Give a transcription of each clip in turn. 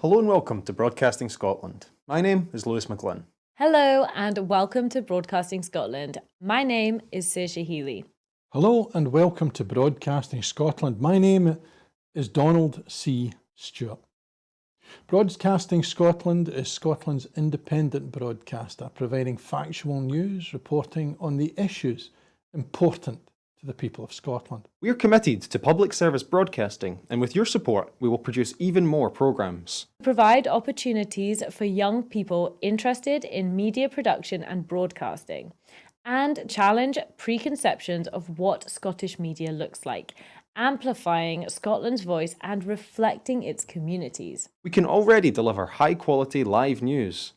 Hello and welcome to Broadcasting Scotland. My name is Lewis McGlynn. Hello and welcome to Broadcasting Scotland. My name is Saoirse Healy. Hello and welcome to Broadcasting Scotland. My name is Donald C. Stewart. Broadcasting Scotland is Scotland's independent broadcaster, providing factual news, reporting on the issues important to the people of Scotland. We are committed to public service broadcasting, and with your support, we will produce even more programmes. Provide opportunities for young people interested in media production and broadcasting, and challenge preconceptions of what Scottish media looks like, amplifying Scotland's voice and reflecting its communities. We can already deliver high-quality live news,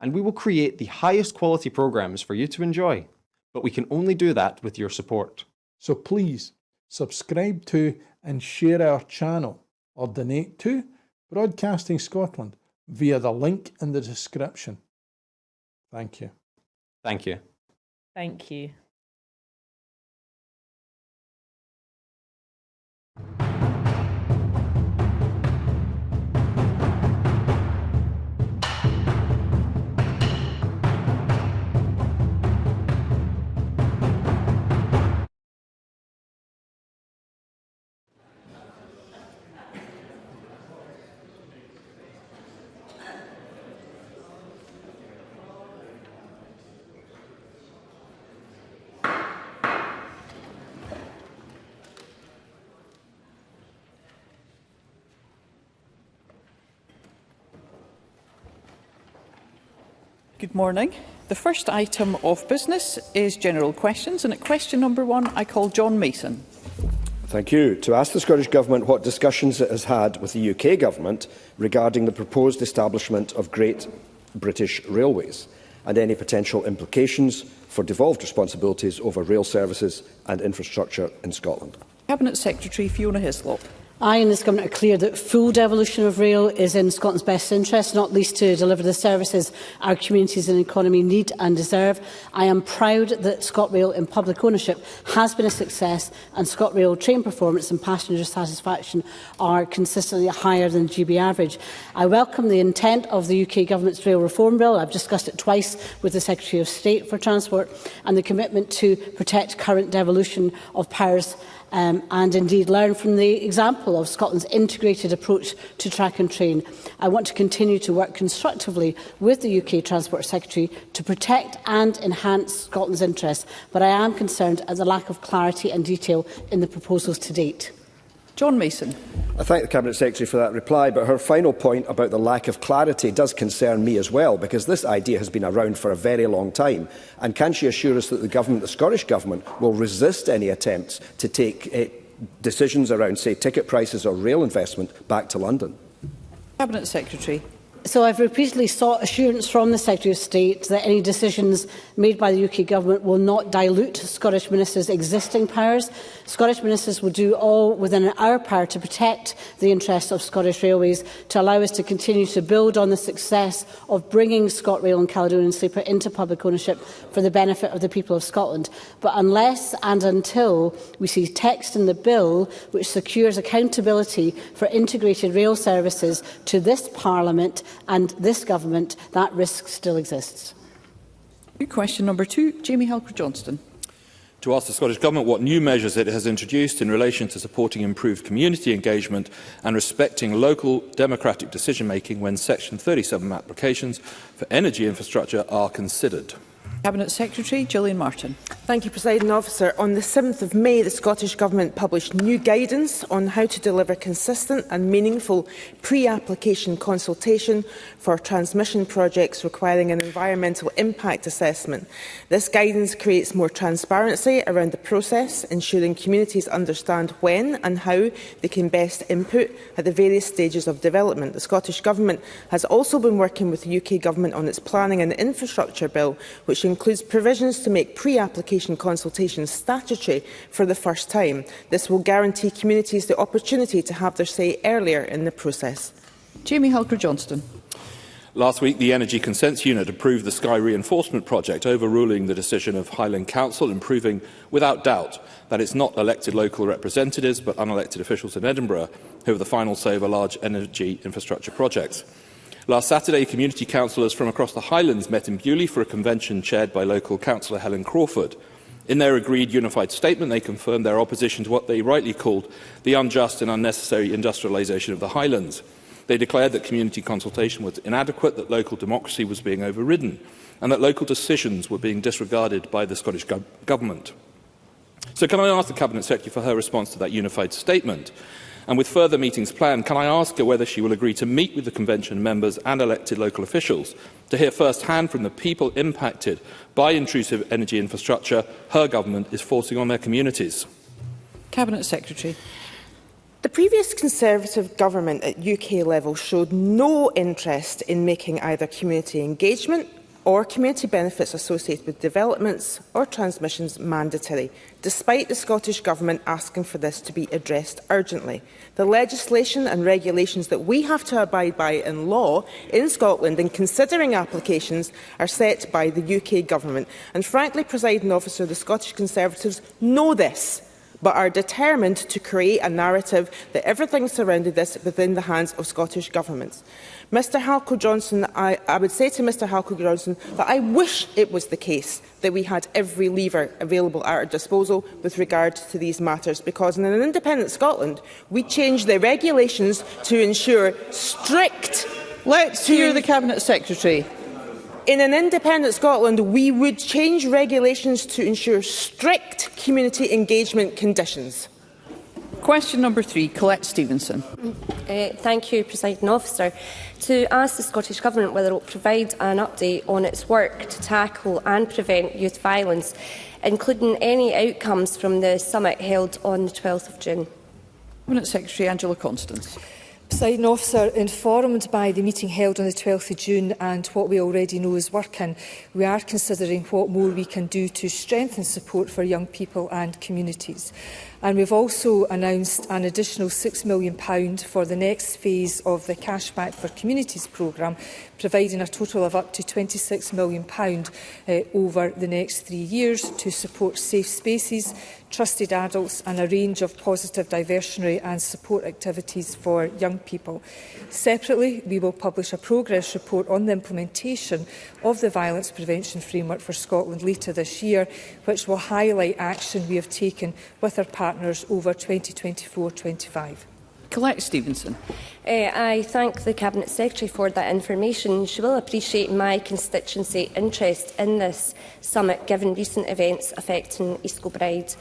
and we will create the highest quality programmes for you to enjoy. But we can only do that with your support. So please subscribe to and share our channel or donate to Broadcasting Scotland via the link in the description. Thank you. Thank you. Thank you. Good morning. The first item of business is general questions, and at question number 1 I call John Mason. Thank you. To ask the Scottish Government what discussions it has had with the UK Government regarding the proposed establishment of Great British Railways and any potential implications for devolved responsibilities over rail services and infrastructure in Scotland. Cabinet Secretary Fiona Hislop. I and this Government are clear that full devolution of rail is in Scotland's best interest, not least to deliver the services our communities and economy need and deserve. I am proud that ScotRail in public ownership has been a success, and ScotRail train performance and passenger satisfaction are consistently higher than the GB average. I welcome the intent of the UK Government's rail reform bill. I've discussed it twice with the Secretary of State for Transport, and the commitment to protect current devolution of powers and indeed learn from the example of Scotland's integrated approach to track and train. I want to continue to work constructively with the UK Transport Secretary to protect and enhance Scotland's interests, but I am concerned at the lack of clarity and detail in the proposals to date. John Mason. I thank the Cabinet Secretary for that reply, but her final point about the lack of clarity does concern me as well, because this idea has been around for a very long time. And can she assure us that the Scottish Government, will resist any attempts to take decisions around, say, ticket prices or rail investment back to London? Cabinet Secretary. So I've repeatedly sought assurance from the Secretary of State that any decisions made by the UK Government will not dilute Scottish Ministers' existing powers. Scottish Ministers will do all within our power to protect the interests of Scottish Railways, to allow us to continue to build on the success of bringing ScotRail and Caledonian Sleeper into public ownership for the benefit of the people of Scotland. But unless and until we see text in the bill which secures accountability for integrated rail services to this Parliament and this Government, that risk still exists. Question number 2, Jamie Halcro-Johnston. To ask the Scottish Government what new measures it has introduced in relation to supporting improved community engagement and respecting local democratic decision-making when Section 37 applications for energy infrastructure are considered. Cabinet Secretary Gillian Martin. Thank you, Presiding Officer. On the 7th of May, the Scottish Government published new guidance on how to deliver consistent and meaningful pre-application consultation for transmission projects requiring an environmental impact assessment. This guidance creates more transparency around the process, ensuring communities understand when and how they can best input at the various stages of development. The Scottish Government has also been working with the UK Government on its planning and infrastructure bill, which includes provisions to make pre-application consultations statutory for the first time. This will guarantee communities the opportunity to have their say earlier in the process. Jamie Halcro-Johnston. Last week, the Energy Consents Unit approved the Sky Reinforcement Project, overruling the decision of Highland Council and proving without doubt that it's not elected local representatives but unelected officials in Edinburgh who have the final say over large energy infrastructure projects. Last Saturday, community councillors from across the Highlands met in Bewley for a convention chaired by local councillor Helen Crawford. In their agreed unified statement, they confirmed their opposition to what they rightly called the unjust and unnecessary industrialisation of the Highlands. They declared that community consultation was inadequate, that local democracy was being overridden, and that local decisions were being disregarded by the Scottish Government. So can I ask the Cabinet Secretary for her response to that unified statement? And with further meetings planned, can I ask her whether she will agree to meet with the Convention members and elected local officials to hear first-hand from the people impacted by intrusive energy infrastructure her government is forcing on their communities? Cabinet Secretary. The previous Conservative government at UK level showed no interest in making either community engagement or community benefits associated with developments or transmissions mandatory, despite the Scottish Government asking for this to be addressed urgently. The legislation and regulations that we have to abide by in law in Scotland in considering applications are set by the UK Government. And frankly, Presiding Officer, the Scottish Conservatives know this, but are determined to create a narrative that everything surrounding this is within the hands of Scottish governments. Mr Halcro Johnston, I would say to Mr Halcro Johnston that I wish it was the case that we had every lever available at our disposal with regard to these matters, because in an independent Scotland we change the regulations to ensure strict... Let's hear the Cabinet Secretary. In an independent Scotland, we would change regulations to ensure strict community engagement conditions. Question number 3, Collette Stevenson. Thank you, Presiding Officer. To ask the Scottish Government whether it will provide an update on its work to tackle and prevent youth violence, including any outcomes from the summit held on the 12th of June. Cabinet Secretary Angela Constance. Presiding Officer, informed by the meeting held on the 12th of June and what we already know is working, we are considering what more we can do to strengthen support for young people and communities. And we've also announced an additional £6 million for the next phase of the Cashback for Communities programme, providing a total of up to £26 million over the next 3 years to support safe spaces, trusted adults and a range of positive diversionary and support activities for young people. Separately, we will publish a progress report on the implementation of the Violence Prevention Framework for Scotland later this year, which will highlight action we have taken with our partners over 2024-25. Collette Stevenson. I thank the Cabinet Secretary for that information. She will appreciate my constituency interest in this summit, given recent events affecting East Kilbride.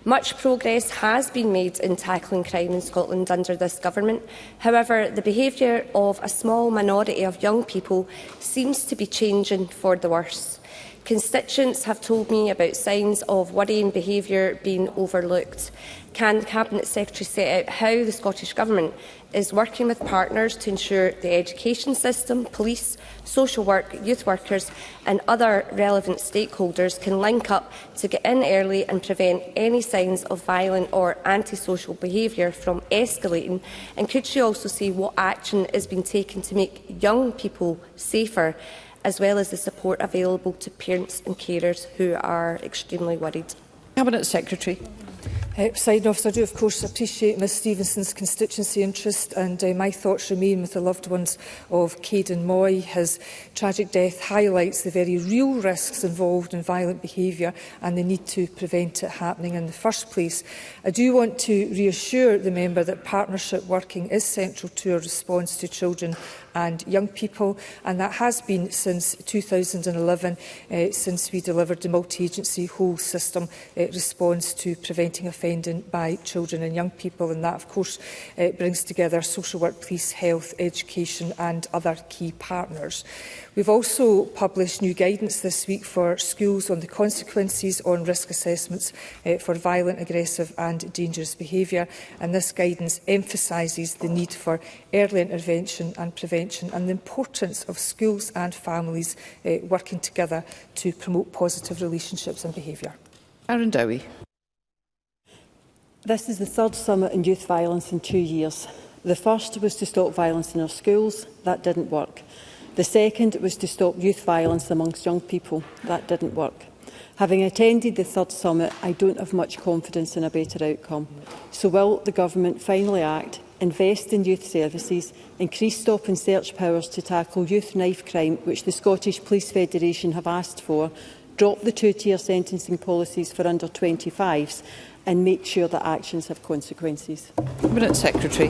Much progress has been made in tackling crime in Scotland under this government. However, the behaviour of a small minority of young people seems to be changing for the worse. Constituents have told me about signs of worrying behaviour being overlooked. Can the Cabinet Secretary set out how the Scottish Government is working with partners to ensure the education system, police, social work, youth workers and other relevant stakeholders can link up to get in early and prevent any signs of violent or antisocial behaviour from escalating? And could she also say what action is being taken to make young people safer, as well as the support available to parents and carers who are extremely worried? Cabinet Secretary. Presiding Officer, I do of course appreciate Ms Stevenson's constituency interest, and my thoughts remain with the loved ones of Caden Moy. His tragic death highlights the very real risks involved in violent behaviour and the need to prevent it happening in the first place. I do want to reassure the member that partnership working is central to our response to children and young people, and that has been since 2011, since we delivered the multi-agency whole system response to preventing offending by children and young people, and that of course brings together social work, police, health, education and other key partners. We've also published new guidance this week for schools on the consequences on risk assessments for violent, aggressive and dangerous behaviour, and this guidance emphasises the need for early intervention and prevention and the importance of schools and families working together to promote positive relationships and behaviour. Aaron Dowie. This is the third summit on youth violence in 2 years. The first was to stop violence in our schools. That didn't work. The second was to stop youth violence amongst young people. That didn't work. Having attended the third summit, I don't have much confidence in a better outcome. So will the Government finally act, invest in youth services, increase stop and search powers to tackle youth knife crime, which the Scottish Police Federation have asked for, drop the two-tier sentencing policies for under 25s, and make sure that actions have consequences? Cabinet Secretary.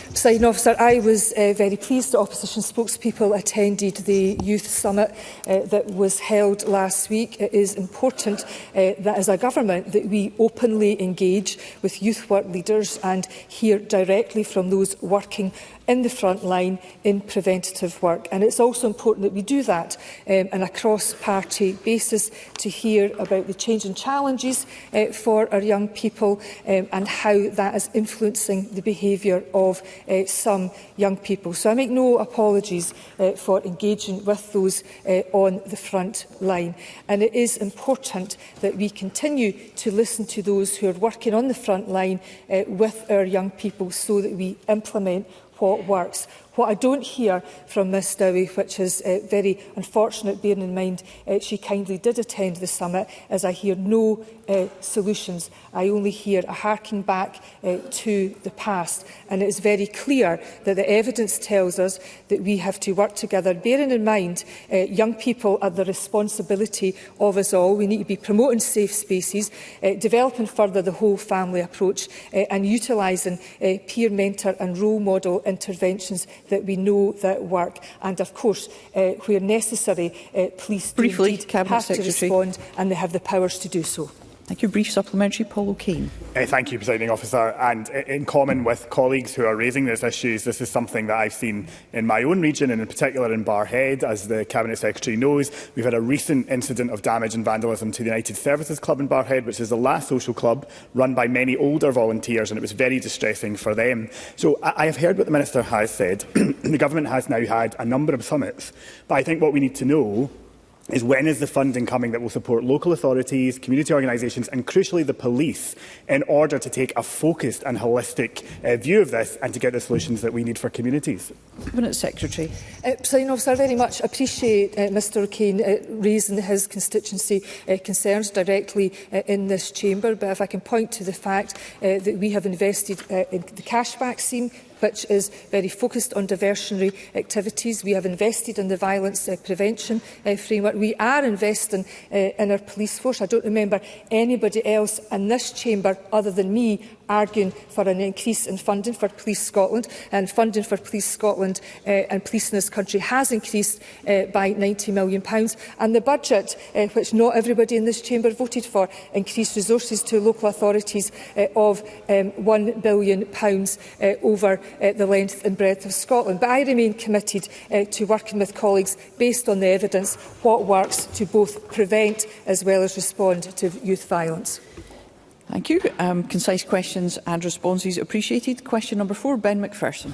Presiding Officer, I was very pleased that opposition spokespeople attended the Youth Summit that was held last week. It is important that as a government that we openly engage with youth work leaders and hear directly from those working in the front line in preventative work. And it's also important that we do that on a cross-party basis to hear about the changing challenges for our young people and how that is influencing the behaviour of some young people. So I make no apologies for engaging with those on the front line. And it is important that we continue to listen to those who are working on the front line with our young people so that we implement what works. What I don't hear from Ms Dowie, which is very unfortunate, bearing in mind she kindly did attend the summit, is I hear no solutions. I only hear a harking back to the past. And it is very clear that the evidence tells us that we have to work together, bearing in mind young people are the responsibility of us all. We need to be promoting safe spaces, developing further the whole family approach and utilising peer mentor and role model interventions that we know that work, and of course, where necessary, police do indeed have to respond, and they have the powers to do so. Thank you. Brief supplementary, Paul O'Kane. Thank you, Presiding Officer. And in common with colleagues who are raising these issues, this is something that I've seen in my own region, and in particular in Barrhead. As the Cabinet Secretary knows, we've had a recent incident of damage and vandalism to the United Services Club in Barrhead, which is the last social club run by many older volunteers, and it was very distressing for them. So I have heard what the Minister has said. The Government has now had a number of summits, but I think what we need to know is when is the funding coming that will support local authorities, community organisations and, crucially, the police in order to take a focused and holistic view of this and to get the solutions that we need for communities? Cabinet Secretary. Presiding Officer, I very much appreciate Mr O'Kane raising his constituency concerns directly in this chamber, but if I can point to the fact that we have invested in the cashback scheme, which is very focused on diversionary activities. We have invested in the violence prevention framework. We are investing in our police force. I don't remember anybody else in this chamber other than me arguing for an increase in funding for Police Scotland, and funding for Police Scotland and police in this country has increased by £90 million, and the budget, which not everybody in this chamber voted for, increased resources to local authorities of £1 billion over the length and breadth of Scotland. But I remain committed to working with colleagues based on the evidence, what works to both prevent as well as respond to youth violence. Thank you. Concise questions and responses appreciated. Question number 4, Ben Macpherson.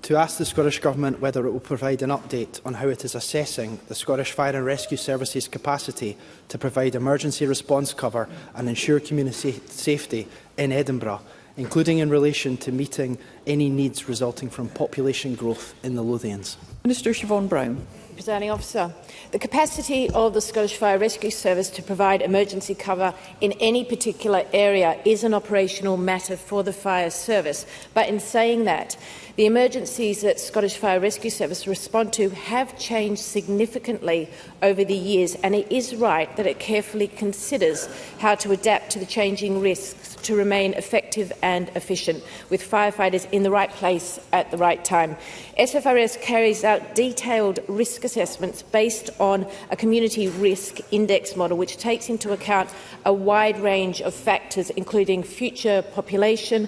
To ask the Scottish Government whether it will provide an update on how it is assessing the Scottish Fire and Rescue Service's capacity to provide emergency response cover and ensure community safety in Edinburgh, including in relation to meeting any needs resulting from population growth in the Lothians. Minister Siobhan Brown. Presiding Officer, the capacity of the Scottish Fire Rescue Service to provide emergency cover in any particular area is an operational matter for the Fire Service. But in saying that, the emergencies that Scottish Fire Rescue Service respond to have changed significantly over the years, and it is right that it carefully considers how to adapt to the changing risks to remain effective and efficient, with firefighters in the right place at the right time. SFRS carries out detailed risk assessments based on a community risk index model, which takes into account a wide range of factors, including future population,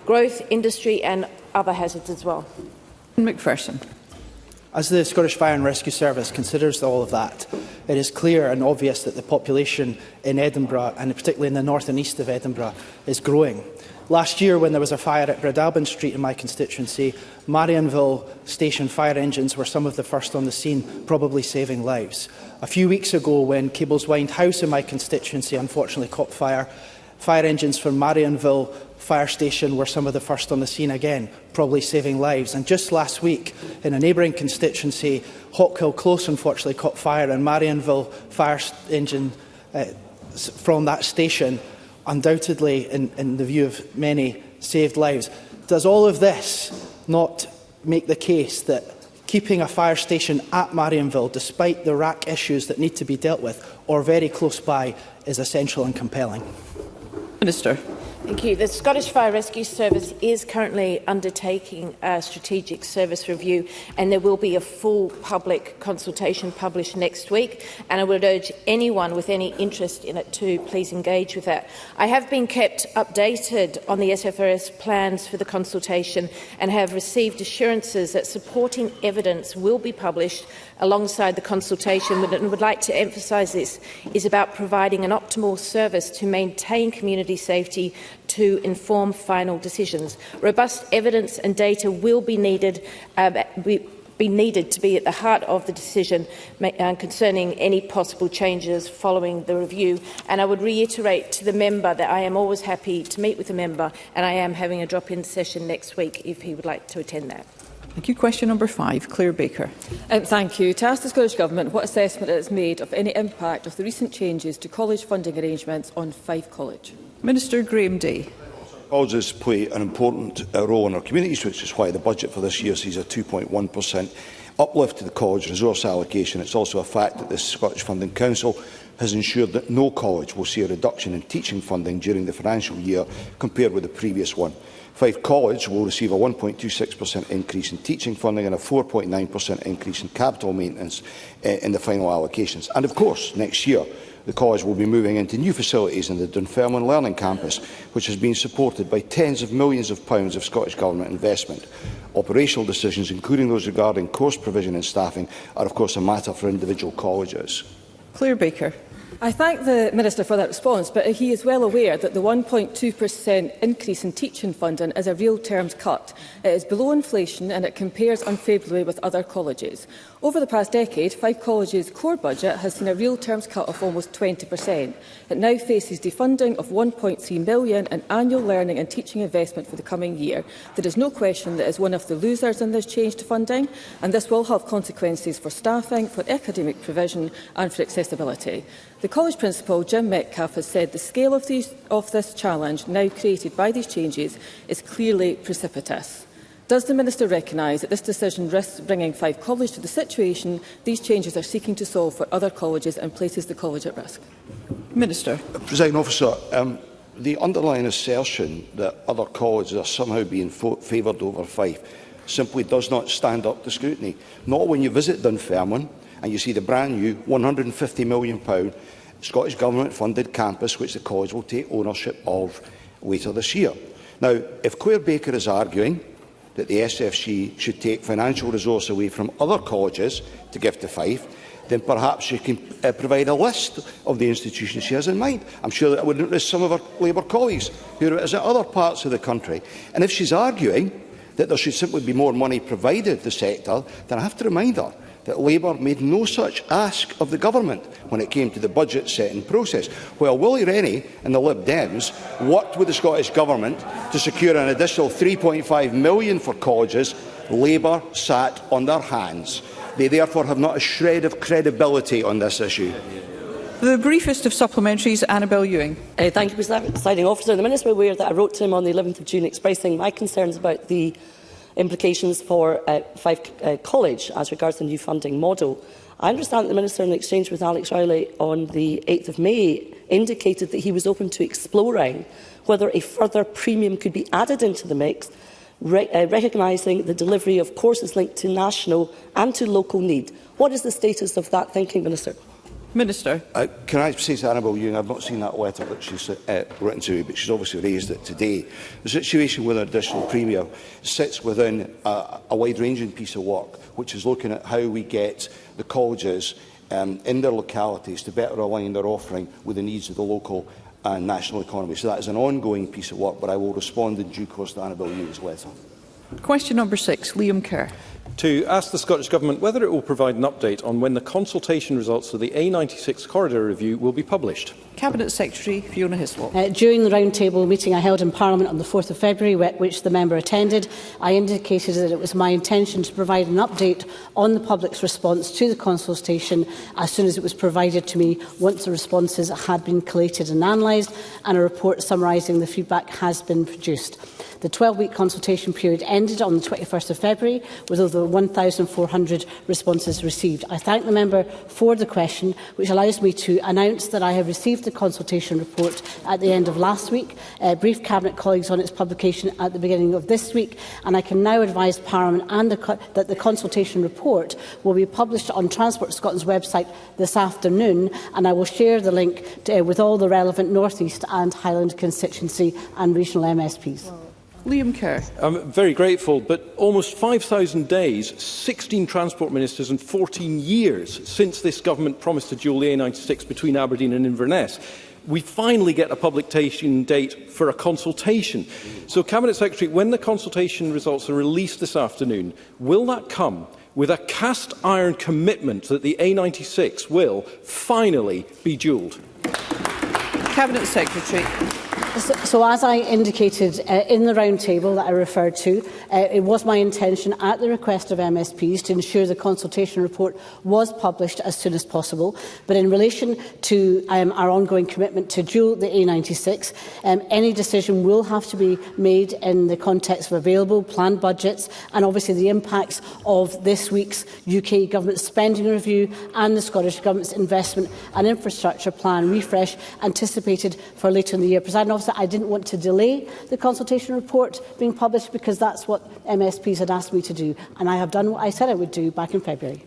growth, industry and other hazards as well. Macpherson. As the Scottish Fire and Rescue Service considers all of that, it is clear and obvious that the population in Edinburgh, and particularly in the north and east of Edinburgh, is growing. Last year, when there was a fire at Breadalbin Street in my constituency, Marionville Station fire engines were some of the first on the scene, probably saving lives. A few weeks ago, when Cableswynd House in my constituency unfortunately caught fire, Fire engines from Marionville Fire Station were some of the first on the scene again, probably saving lives. And just last week, in a neighbouring constituency, Hawkhill Close unfortunately caught fire, and Marionville Fire Engine from that station, undoubtedly, in the view of many, saved lives. Does all of this not make the case that keeping a fire station at Marionville, despite the RAC issues that need to be dealt with, or very close by, is essential and compelling? Minister. Thank you. The Scottish Fire Rescue Service is currently undertaking a strategic service review, and there will be a full public consultation published next week, and I would urge anyone with any interest in it to please engage with that. I have been kept updated on the SFRS plans for the consultation and have received assurances that supporting evidence will be published alongside the consultation, and would like to emphasise this is about providing an optimal service to maintain community safety to inform final decisions. Robust evidence and data will be needed to be at the heart of the decision concerning any possible changes following the review. And I would reiterate to the member that I am always happy to meet with the member, and I am having a drop-in session next week if he would like to attend that. Thank you. Question number 5, Claire Baker. Thank you. To ask the Scottish Government what assessment it has made of any impact of the recent changes to college funding arrangements on Fife College. Minister Graham Day. Colleges play an important role in our communities, which is why the budget for this year sees a 2.1% uplift to the college resource allocation. It's also a fact that the Scottish Funding Council has ensured that no college will see a reduction in teaching funding during the financial year compared with the previous one. Fife College will receive a 1.26% increase in teaching funding and a 4.9% increase in capital maintenance in the final allocations. And of course, next year, the college will be moving into new facilities in the Dunfermline Learning Campus, which has been supported by tens of millions of pounds of Scottish Government investment. Operational decisions, including those regarding course provision and staffing, are of course a matter for individual colleges. Claire Baker. I thank the Minister for that response, but he is well aware that the 1.2% increase in teaching funding is a real terms cut. It is below inflation and it compares unfavourably with other colleges. Over the past decade, Fife College's core budget has seen a real terms cut of almost 20%. It now faces defunding of £1.3 million in annual learning and teaching investment for the coming year. There is no question that it is one of the losers in this change to funding, and this will have consequences for staffing, for academic provision and for accessibility. The college principal, Jim Metcalfe, has said the scale of this challenge now created by these changes is clearly precipitous. Does the Minister recognise that this decision risks bringing Fife College to the situation these changes are seeking to solve for other colleges and places the college at risk? Minister. Presiding Officer, the underlying assertion that other colleges are somehow being favoured over Fife simply does not stand up to scrutiny. Not when you visit Dunfermline and you see the brand new £150 million Scottish Government-funded campus which the college will take ownership of later this year. Now, if Claire Baker is arguing that the SFC should take financial resource away from other colleges to give to Fife, then perhaps she can provide a list of the institutions she has in mind. I'm sure that would interest some of her Labour colleagues who are in other parts of the country. And if she's arguing that there should simply be more money provided the sector, then I have to remind her that Labour made no such ask of the government when it came to the budget setting process. While Willie Rennie and the Lib Dems worked with the Scottish Government to secure an additional £3.5 million for colleges, Labour sat on their hands. They therefore have not a shred of credibility on this issue. The briefest of supplementaries, Annabel Ewing. Thank you, Presiding Officer. The Minister is aware that I wrote to him on the 11th of June expressing my concerns about the implications for Fife College as regards the new funding model. I understand that the Minister, in exchange with Alex Rowley on the 8th of May, indicated that he was open to exploring whether a further premium could be added into the mix, recognising the delivery of courses linked to national and to local need. What is the status of that thinking, Minister? Minister. Can I say to Annabel Ewing, I've not seen that letter that she's written to me, but she's obviously raised it today. The situation with an additional premium sits within a wide-ranging piece of work, which is looking at how we get the colleges in their localities to better align their offering with the needs of the local and national economy. So that is an ongoing piece of work, but I will respond in due course to Annabel Ewing's letter. Question number 6, Liam Kerr. To ask the Scottish Government whether it will provide an update on when the consultation results for the A96 corridor review will be published. Cabinet Secretary Fiona Hislop. During the roundtable meeting I held in Parliament on the 4th of February, which the member attended, I indicated that it was my intention to provide an update on the public's response to the consultation as soon as it was provided to me once the responses had been collated and analysed, and a report summarising the feedback has been produced. The 12-week consultation period ended on the 21st of February with over 1,400 responses received. I thank the member for the question, which allows me to announce that I have received the consultation report at the end of last week, briefed Cabinet colleagues on its publication at the beginning of this week, and I can now advise Parliament that the consultation report will be published on Transport Scotland's website this afternoon, and I will share the link with all the relevant North East and Highland constituency and regional MSPs. Liam Kerr. I'm very grateful, but almost 5,000 days, 16 Transport Ministers and 14 years since this government promised to dual the A96 between Aberdeen and Inverness, we finally get a publication date for a consultation. So, Cabinet Secretary, when the consultation results are released this afternoon, will that come with a cast-iron commitment that the A96 will finally be dualled? Cabinet Secretary. So as I indicated in the roundtable that I referred to, it was my intention at the request of MSPs to ensure the consultation report was published as soon as possible. But in relation to our ongoing commitment to dual the A96, any decision will have to be made in the context of available planned budgets and obviously the impacts of this week's UK Government spending review and the Scottish Government's investment and infrastructure plan refresh anticipated for later in the year. Presiding Officer, I didn't want to delay the consultation report being published because that's what MSPs had asked me to do, and I have done what I said I would do back in February.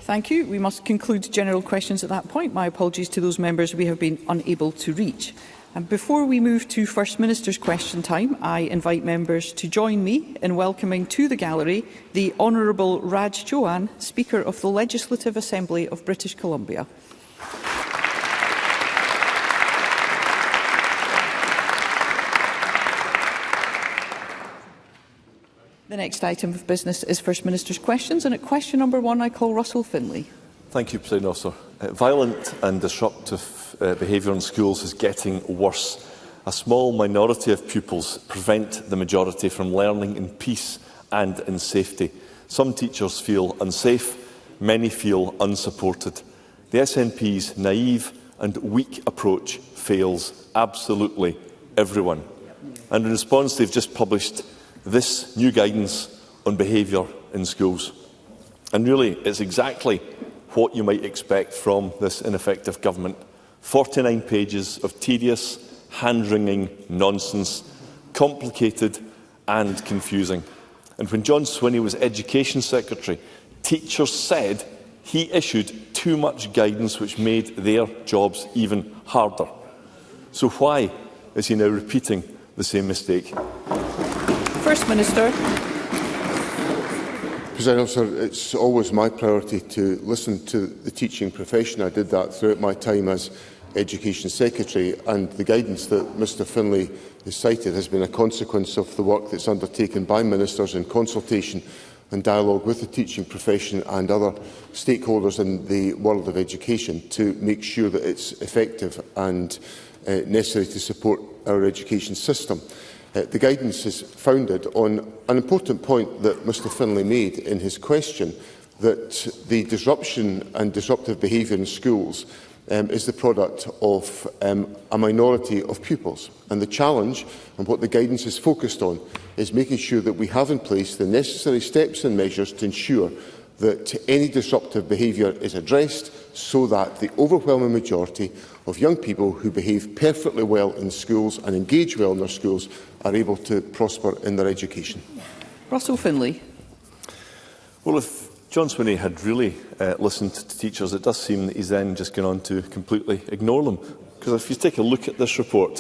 Thank you. We must conclude general questions at that point. My apologies to those members we have been unable to reach. And before we move to First Minister's question time, I invite members to join me in welcoming to the gallery the Honourable Raj Chouhan, Speaker of the Legislative Assembly of British Columbia. The next item of business is First Minister's questions, and at question number 1 I call Russell Finlay. Thank you, President Officer. Violent and disruptive behaviour in schools is getting worse. A small minority of pupils prevent the majority from learning in peace and in safety. Some teachers feel unsafe, many feel unsupported. The SNP's naive and weak approach fails absolutely everyone. And in response, they've just published this new guidance on behaviour in schools. And really, it's exactly what you might expect from this ineffective government. 49 pages of tedious, hand-wringing nonsense, complicated and confusing. And when John Swinney was Education Secretary, teachers said he issued too much guidance which made their jobs even harder. So why is he now repeating the same mistake? First Minister. President Officer, it's always my priority to listen to the teaching profession. I did that throughout my time as Education Secretary, and the guidance that Mr Finlay has cited has been a consequence of the work that's undertaken by ministers in consultation and dialogue with the teaching profession and other stakeholders in the world of education to make sure that it's effective and necessary to support our education system. The guidance is founded on an important point that Mr Finlay made in his question, that the disruption and disruptive behaviour in schools is the product of a minority of pupils. And the challenge, and what the guidance is focused on, is making sure that we have in place the necessary steps and measures to ensure that any disruptive behaviour is addressed so that the overwhelming majority of young people who behave perfectly well in schools and engage well in their schools are able to prosper in their education. Russell Finlay. Well, if John Swinney had really listened to teachers, it does seem that he's then just gone on to completely ignore them. Because if you take a look at this report,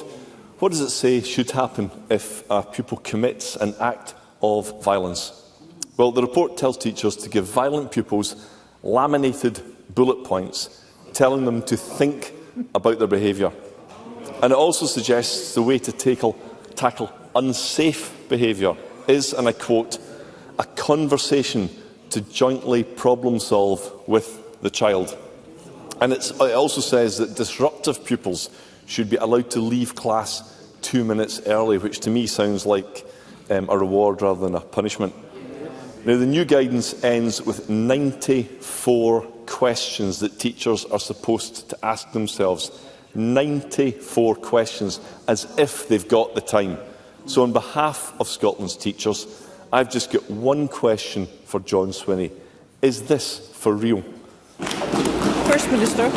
what does it say should happen if a pupil commits an act of violence? Well, the report tells teachers to give violent pupils laminated bullet points telling them to think about their behaviour. And it also suggests the way to tackle unsafe behaviour is, and I quote, a conversation to jointly problem solve with the child. And it also says that disruptive pupils should be allowed to leave class 2 minutes early, which to me sounds like a reward rather than a punishment. Now, the new guidance ends with 94 questions that teachers are supposed to ask themselves. 94 questions, as if they've got the time. So on behalf of Scotland's teachers, I've just got one question for John Swinney. Is this for real? First Minister.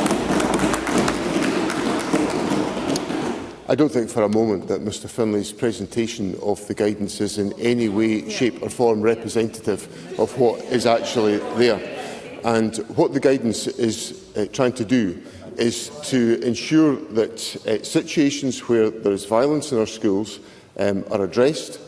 I don't think for a moment that Mr Finlay's presentation of the guidance is in any way, shape or form representative of what is actually there. And what the guidance is trying to do is to ensure that situations where there is violence in our schools are addressed,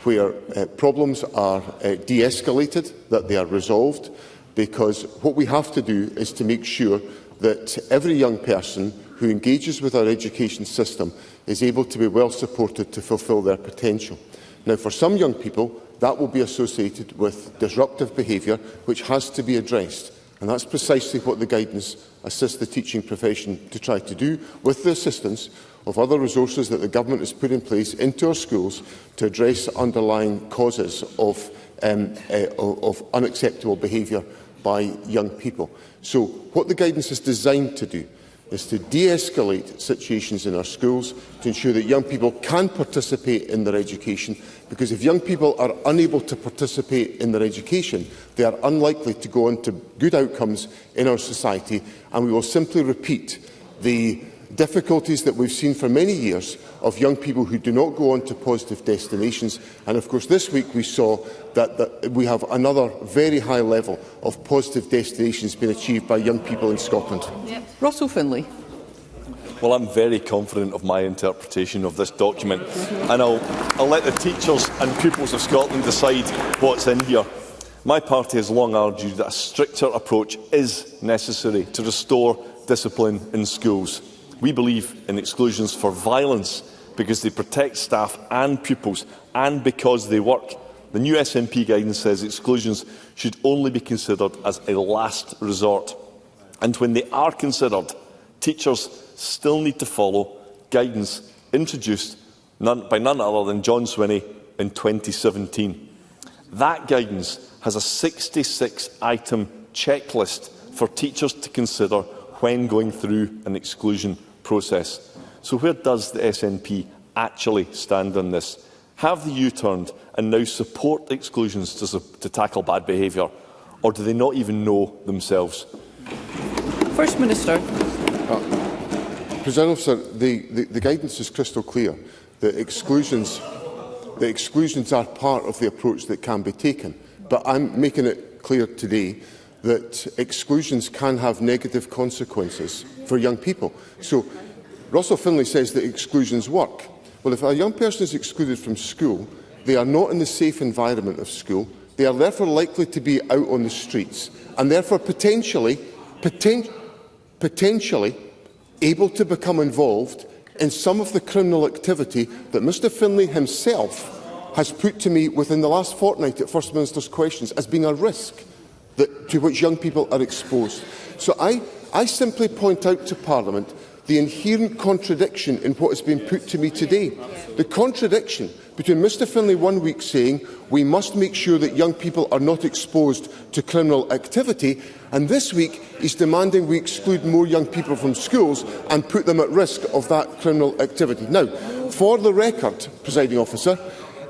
where problems are de-escalated, that they are resolved, because what we have to do is to make sure that every young person who engages with our education system is able to be well supported to fulfil their potential. Now, for some young people, that will be associated with disruptive behaviour, which has to be addressed. And that's precisely what the guidance assists the teaching profession to try to do, with the assistance of other resources that the government has put in place into our schools to address underlying causes of unacceptable behaviour by young people. So what the guidance is designed to do is to de-escalate situations in our schools to ensure that young people can participate in their education, because if young people are unable to participate in their education, they are unlikely to go on to good outcomes in our society, and we will simply repeat the difficulties that we've seen for many years of young people who do not go on to positive destinations. And of course this week we saw that we have another very high level of positive destinations being achieved by young people in Scotland. Yep. Russell Finlay. Well, I'm very confident of my interpretation of this document, and I'll let the teachers and pupils of Scotland decide what's in here. My party has long argued that a stricter approach is necessary to restore discipline in schools. We believe in exclusions for violence because they protect staff and pupils, and because they work. The new SNP guidance says exclusions should only be considered as a last resort. And when they are considered, teachers still need to follow guidance introduced by none other than John Swinney in 2017. That guidance has a 66-item checklist for teachers to consider when going through an exclusion process. So where does the SNP actually stand on this? Have the U-turned and now support exclusions to tackle bad behaviour, or do they not even know themselves? First Minister. President Officer, the guidance is crystal clear that exclusions are part of the approach that can be taken. But I'm making it clear today that exclusions can have negative consequences for young people. So Russell Finlay says that exclusions work. Well, if a young person is excluded from school, they are not in the safe environment of school. They are therefore likely to be out on the streets, and therefore potentially able to become involved in some of the criminal activity that Mr Finlay himself has put to me within the last fortnight at First Minister's questions as being a risk to which young people are exposed. So I simply point out to Parliament the inherent contradiction in what has been put to me today. The contradiction between Mr Finlay one week saying we must make sure that young people are not exposed to criminal activity, and this week he's demanding we exclude more young people from schools and put them at risk of that criminal activity. Now, for the record, Presiding Officer,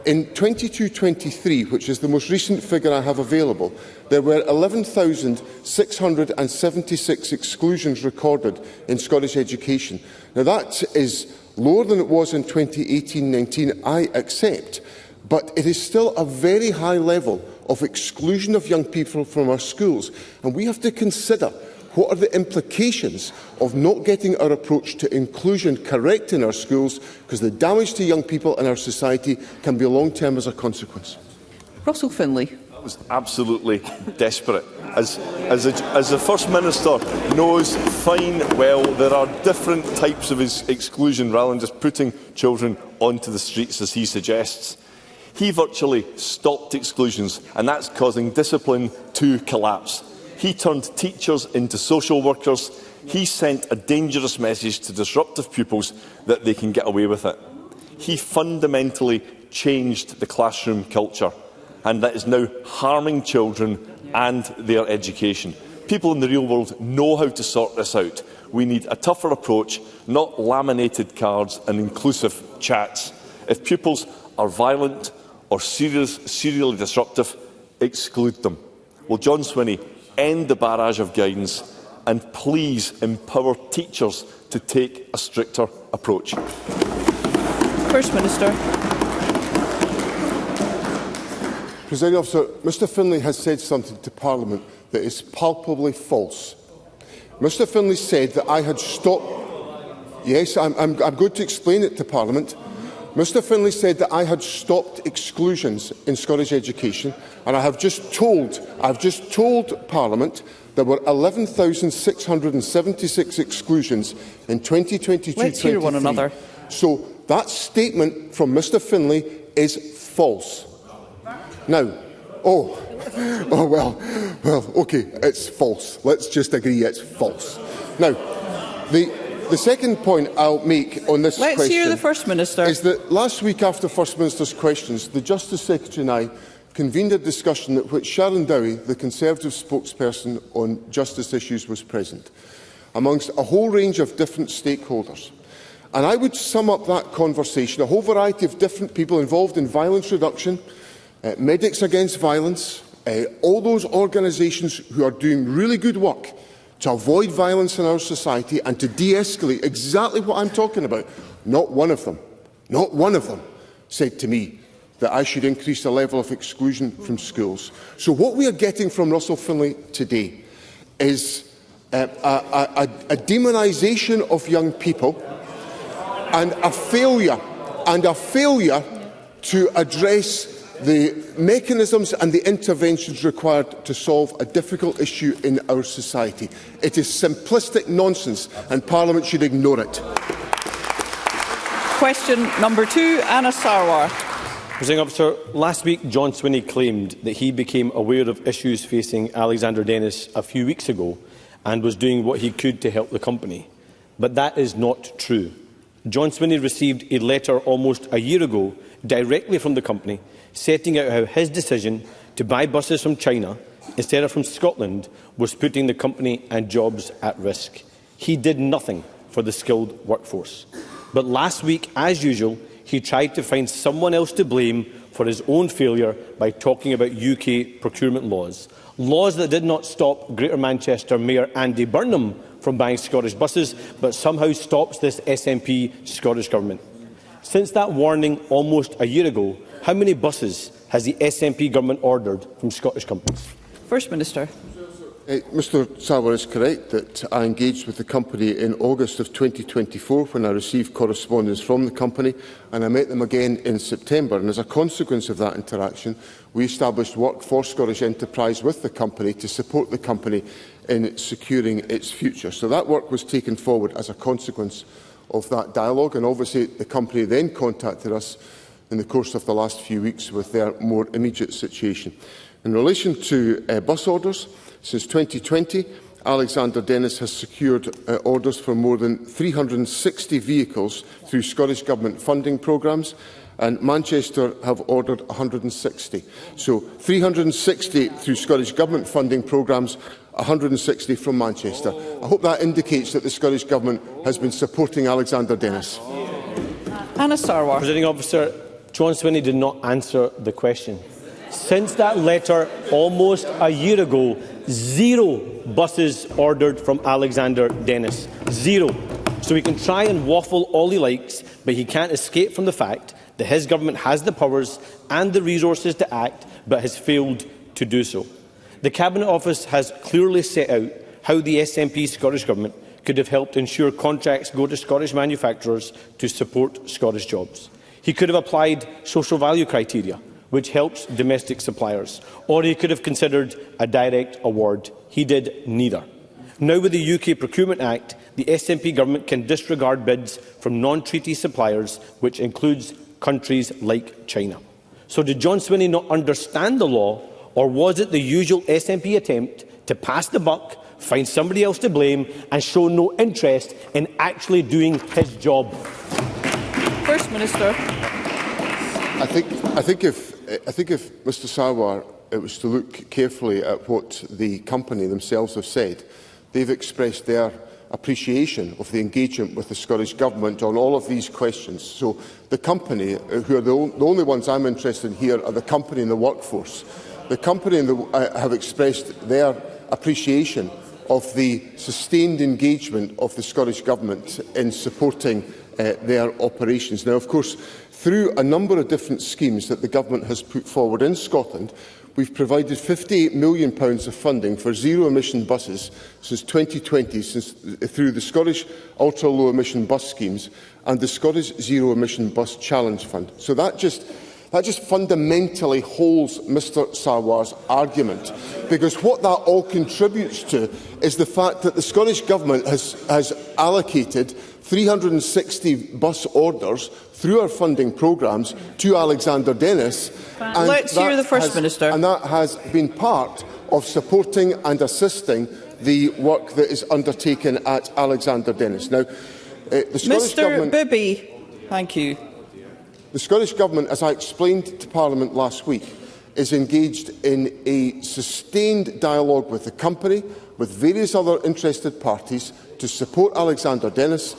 in 22-23, which is the most recent figure I have available, there were 11,676 exclusions recorded in Scottish education. Now, that is lower than it was in 2018-19, I accept, but it is still a very high level of exclusion of young people from our schools, and we have to consider what are the implications of not getting our approach to inclusion correct in our schools, because the damage to young people in our society can be long-term as a consequence. Russell Finlay. That was absolutely desperate. As the First Minister knows fine well, there are different types of exclusion rather than just putting children onto the streets, as he suggests. He virtually stopped exclusions, and that's causing discipline to collapse. He turned teachers into social workers. He sent a dangerous message to disruptive pupils that they can get away with it. He fundamentally changed the classroom culture, and that is now harming children and their education. People in the real world know how to sort this out. We need a tougher approach, not laminated cards and inclusive chats. If pupils are violent or serially disruptive, exclude them. Will John Swinney end the barrage of guidance and please empower teachers to take a stricter approach? First Minister. Presiding Officer, Mr Finlay has said something to Parliament that is palpably false. Mr Finlay said that I had stopped... Yes, I'm going to explain it to Parliament. Mr Finlay said that I had stopped exclusions in Scottish education, and I have just told Parliament there were 11,676 exclusions in 2022-23. Let's hear one another. So that statement from Mr Finlay is false. Now, well, OK, it's false. Let's just agree it's false. Now, the second point I'll make on this question... Let's hear the First Minister. ...is that last week after First Minister's questions, the Justice Secretary and I convened a discussion at which Sharon Dowie, the Conservative spokesperson on justice issues, was present, amongst a whole range of different stakeholders. And I would sum up that conversation, a whole variety of different people involved in violence reduction, Medics Against Violence, all those organisations who are doing really good work to avoid violence in our society and to de-escalate exactly what I'm talking about. Not one of them said to me that I should increase the level of exclusion from schools. So what we are getting from Russell Finlay today is a demonisation of young people and a failure to address the mechanisms and the interventions required to solve a difficult issue in our society. It is simplistic nonsense, and Parliament should ignore it. Question number 2, Anna Sarwar. Presiding Officer, last week John Swinney claimed that he became aware of issues facing Alexander Dennis a few weeks ago and was doing what he could to help the company. But that is not true. John Swinney received a letter almost a year ago directly from the company setting out how his decision to buy buses from China instead of from Scotland was putting the company and jobs at risk. He did nothing for the skilled workforce. But last week, as usual, he tried to find someone else to blame for his own failure by talking about UK procurement laws. Laws that did not stop Greater Manchester Mayor Andy Burnham from buying Scottish buses, but somehow stops this SNP Scottish Government. Since that warning almost a year ago, how many buses has the SNP government ordered from Scottish companies? First Minister. Mr Sarwar is correct that I engaged with the company in August of 2024 when I received correspondence from the company, and I met them again in September. And as a consequence of that interaction, we established work for Scottish Enterprise with the company to support the company in securing its future. So that work was taken forward as a consequence of that dialogue, and obviously the company then contacted us in the course of the last few weeks with their more immediate situation. In relation to bus orders, since 2020, Alexander Dennis has secured orders for more than 360 vehicles through Scottish Government funding programmes, and Manchester have ordered 160. So 360 through Scottish Government funding programmes, 160 from Manchester. I hope that indicates that the Scottish Government has been supporting Alexander Dennis. Anna Sarwar. Presiding Officer, John Swinney did not answer the question. Since that letter almost a year ago, 0 buses ordered from Alexander Dennis. 0. So he can try and waffle all he likes, but he can't escape from the fact that his government has the powers and the resources to act, but has failed to do so. The Cabinet Office has clearly set out how the SNP Scottish Government could have helped ensure contracts go to Scottish manufacturers to support Scottish jobs. He could have applied social value criteria, which helps domestic suppliers, or he could have considered a direct award. He did neither. Now, with the UK Procurement Act, the SNP government can disregard bids from non-treaty suppliers, which includes countries like China. So did John Swinney not understand the law, or was it the usual SNP attempt to pass the buck find somebody else to blame and show no interest in actually doing his job. First Minister. I think if Mr Sarwar was to look carefully at what the company themselves have said, they've expressed their appreciation of the engagement with the Scottish Government on all of these questions. So the company, who are the only ones I'm interested in here, are the company and the workforce. The company have expressed their appreciation of the sustained engagement of the Scottish Government in supporting their operations. Now, of course, through a number of different schemes that the Government has put forward in Scotland, we've provided £58 million of funding for zero-emission buses since 2020 through the Scottish ultra-low-emission bus schemes and the Scottish Zero-Emission Bus Challenge Fund. So that just fundamentally holds Mr Sarwar's argument, because what that all contributes to is the fact that the Scottish Government has allocated 360 bus orders through our funding programmes to Alexander Dennis. Let's hear the First Minister. And that has been part of supporting and assisting the work that is undertaken at Alexander Dennis. Now, the Scottish Government... Mr Bibby, thank you. The Scottish Government, as I explained to Parliament last week, is engaged in a sustained dialogue with the company, with various other interested parties, to support Alexander Dennis.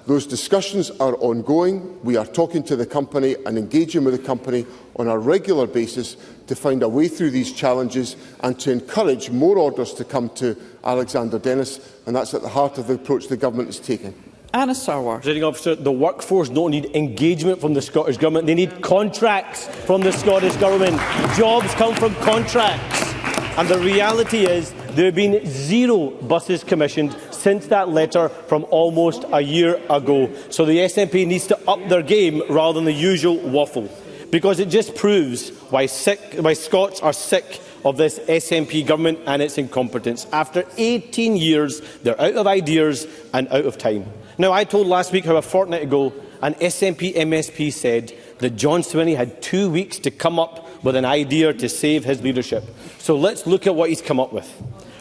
Those discussions are ongoing. We are talking to the company and engaging with the company on a regular basis to find a way through these challenges and to encourage more orders to come to Alexander Dennis, and that's at the heart of the approach the Government is taking. Anna Sarwar. Presiding Officer, the workforce don't need engagement from the Scottish Government. They need contracts from the Scottish Government. Jobs come from contracts. And the reality is there have been zero buses commissioned since that letter from almost a year ago. So the SNP needs to up their game rather than the usual waffle, because it just proves why Scots are sick of this SNP government and its incompetence. After 18 years, they're out of ideas and out of time. Now, I told last week how a fortnight ago an SNP MSP said that John Swinney had 2 weeks to come up with an idea to save his leadership. So let's look at what he's come up with.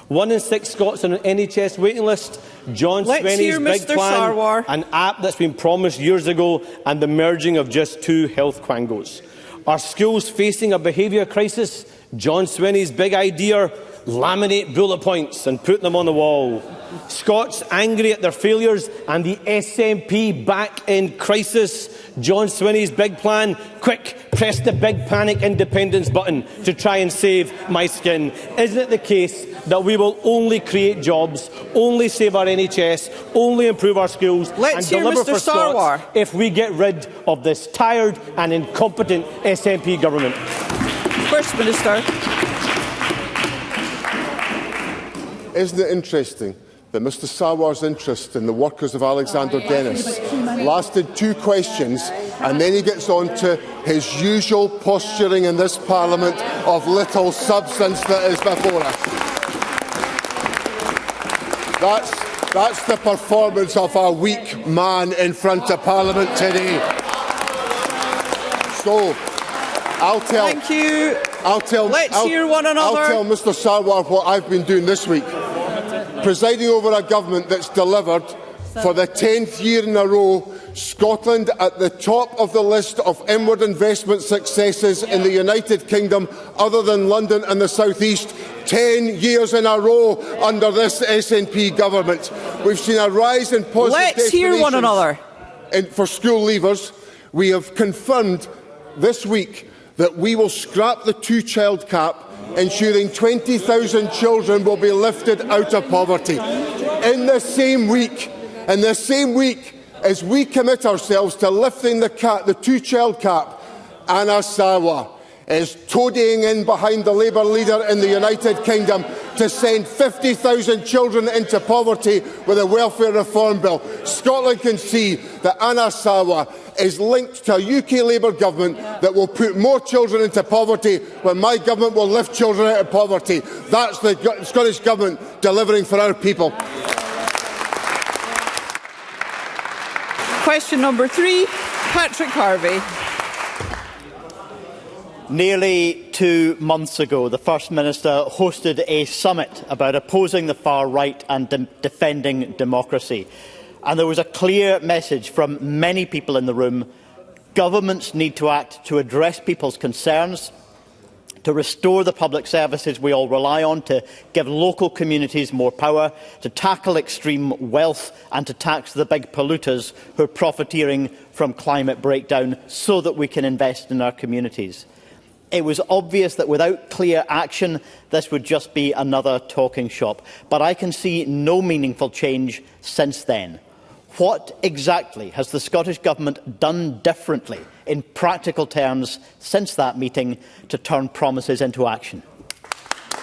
1 in 6 Scots on an NHS waiting list, John Swinney's big plan, Sarwar. an app that's been promised years ago, and the merging of just 2 health quangos. Are schools facing a behaviour crisis? John Swinney's big idea, laminate bullet points and put them on the wall. Scots angry at their failures and the SNP back in crisis. John Swinney's big plan, quick, press the big panic independence button to try and save my skin. Isn't it the case that we will only create jobs, only save our NHS, only improve our schools and deliver for Scots if we get rid of this tired and incompetent SNP government? First Minister. Isn't it interesting that Mr Sarwar's interest in the workers of Alexander Dennis lasted 2 questions, and then he gets on to his usual posturing in this Parliament of little substance that is before us. That's the performance of a weak man in front of Parliament today. So, Thank you. Let's hear one another. I'll tell Mr Sarwar what I've been doing this week. Presiding over a government that's delivered for the 10th year in a row Scotland at the top of the list of inward investment successes in the United Kingdom, other than London and the South East. 10 years in a row under this SNP government. We've seen a rise in positive Let's hear one another. For school leavers. We have confirmed this week that we will scrap the 2-child cap, ensuring 20,000 children will be lifted out of poverty. In the same week as we commit ourselves to lifting the 2-child cap, Anna Sarwar is toadying in behind the Labour leader in the United Kingdom to send 50,000 children into poverty with a welfare reform bill. Scotland can see that Anna Sarwar is linked to a UK Labour government that will put more children into poverty when my government will lift children out of poverty. That's the Scottish Government delivering for our people. Question number 3, Patrick Harvey. Nearly 2 months ago, the First Minister hosted a summit about opposing the far right and defending democracy. And there was a clear message from many people in the room. Governments need to act to address people's concerns, to restore the public services we all rely on, to give local communities more power, to tackle extreme wealth and to tax the big polluters who are profiteering from climate breakdown so that we can invest in our communities. It was obvious that without clear action, this would just be another talking shop. But I can see no meaningful change since then. What exactly has the Scottish Government done differently in practical terms since that meeting to turn promises into action?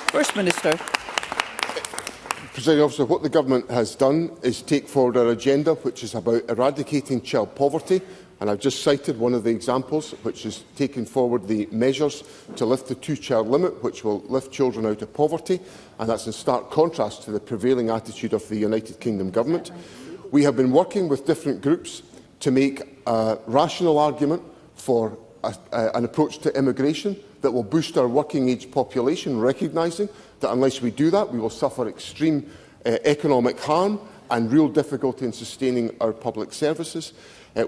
First Minister. Presiding Officer, what the Government has done is take forward our agenda, which is about eradicating child poverty. And I've just cited one of the examples, which is taking forward the measures to lift the two-child limit, which will lift children out of poverty. And that's in stark contrast to the prevailing attitude of the United Kingdom Government. We have been working with different groups to make a rational argument for an approach to immigration that will boost our working-age population, recognising that unless we do that, we will suffer extreme economic harm and real difficulty in sustaining our public services.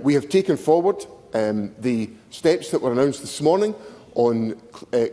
We have taken forward the steps that were announced this morning on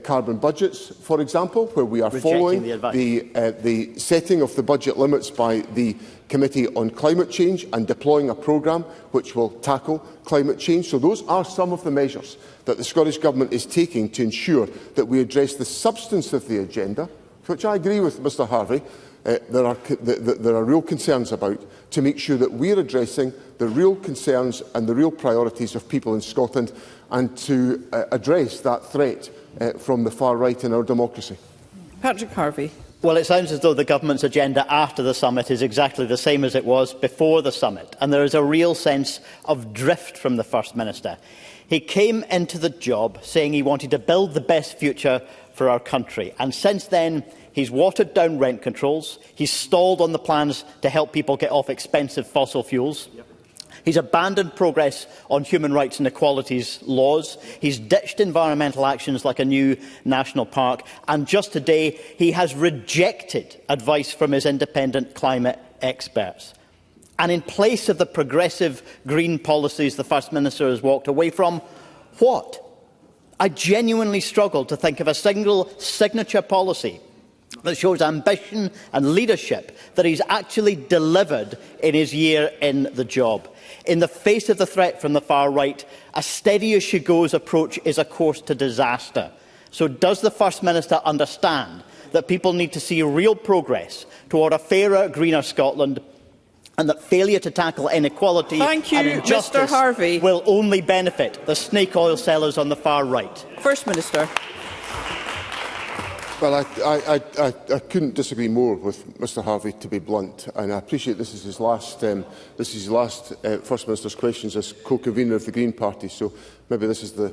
carbon budgets, for example, where we are following the setting of the budget limits by the Committee on Climate Change and deploying a programme which will tackle climate change. So those are some of the measures that the Scottish Government is taking to ensure that we address the substance of the agenda, which I agree with Mr Harvey, there are real concerns about, to make sure that we are addressing the real concerns and the real priorities of people in Scotland and to address that threat from the far right in our democracy. Patrick Harvey. Well, it sounds as though the Government's agenda after the summit is exactly the same as it was before the summit, and there is a real sense of drift from the First Minister. He came into the job saying he wanted to build the best future for our country, and since then he's watered down rent controls, he's stalled on the plans to help people get off expensive fossil fuels. He's abandoned progress on human rights and equalities laws. He's ditched environmental actions like a new national park. And just today, he has rejected advice from his independent climate experts. And in place of the progressive green policies the First Minister has walked away from, what? I genuinely struggle to think of a single signature policy that shows ambition and leadership that he's actually delivered in his year in the job. In the face of the threat from the far right, a steady-as-she-goes approach is a course to disaster. So does the First Minister understand that people need to see real progress toward a fairer, greener Scotland, and that failure to tackle inequality and injustice will only benefit the snake oil sellers on the far right? First Minister. Well, I couldn't disagree more with Mr Harvey, to be blunt, and I appreciate this is his last First Minister's questions as co-convener of the Green Party, so maybe this is the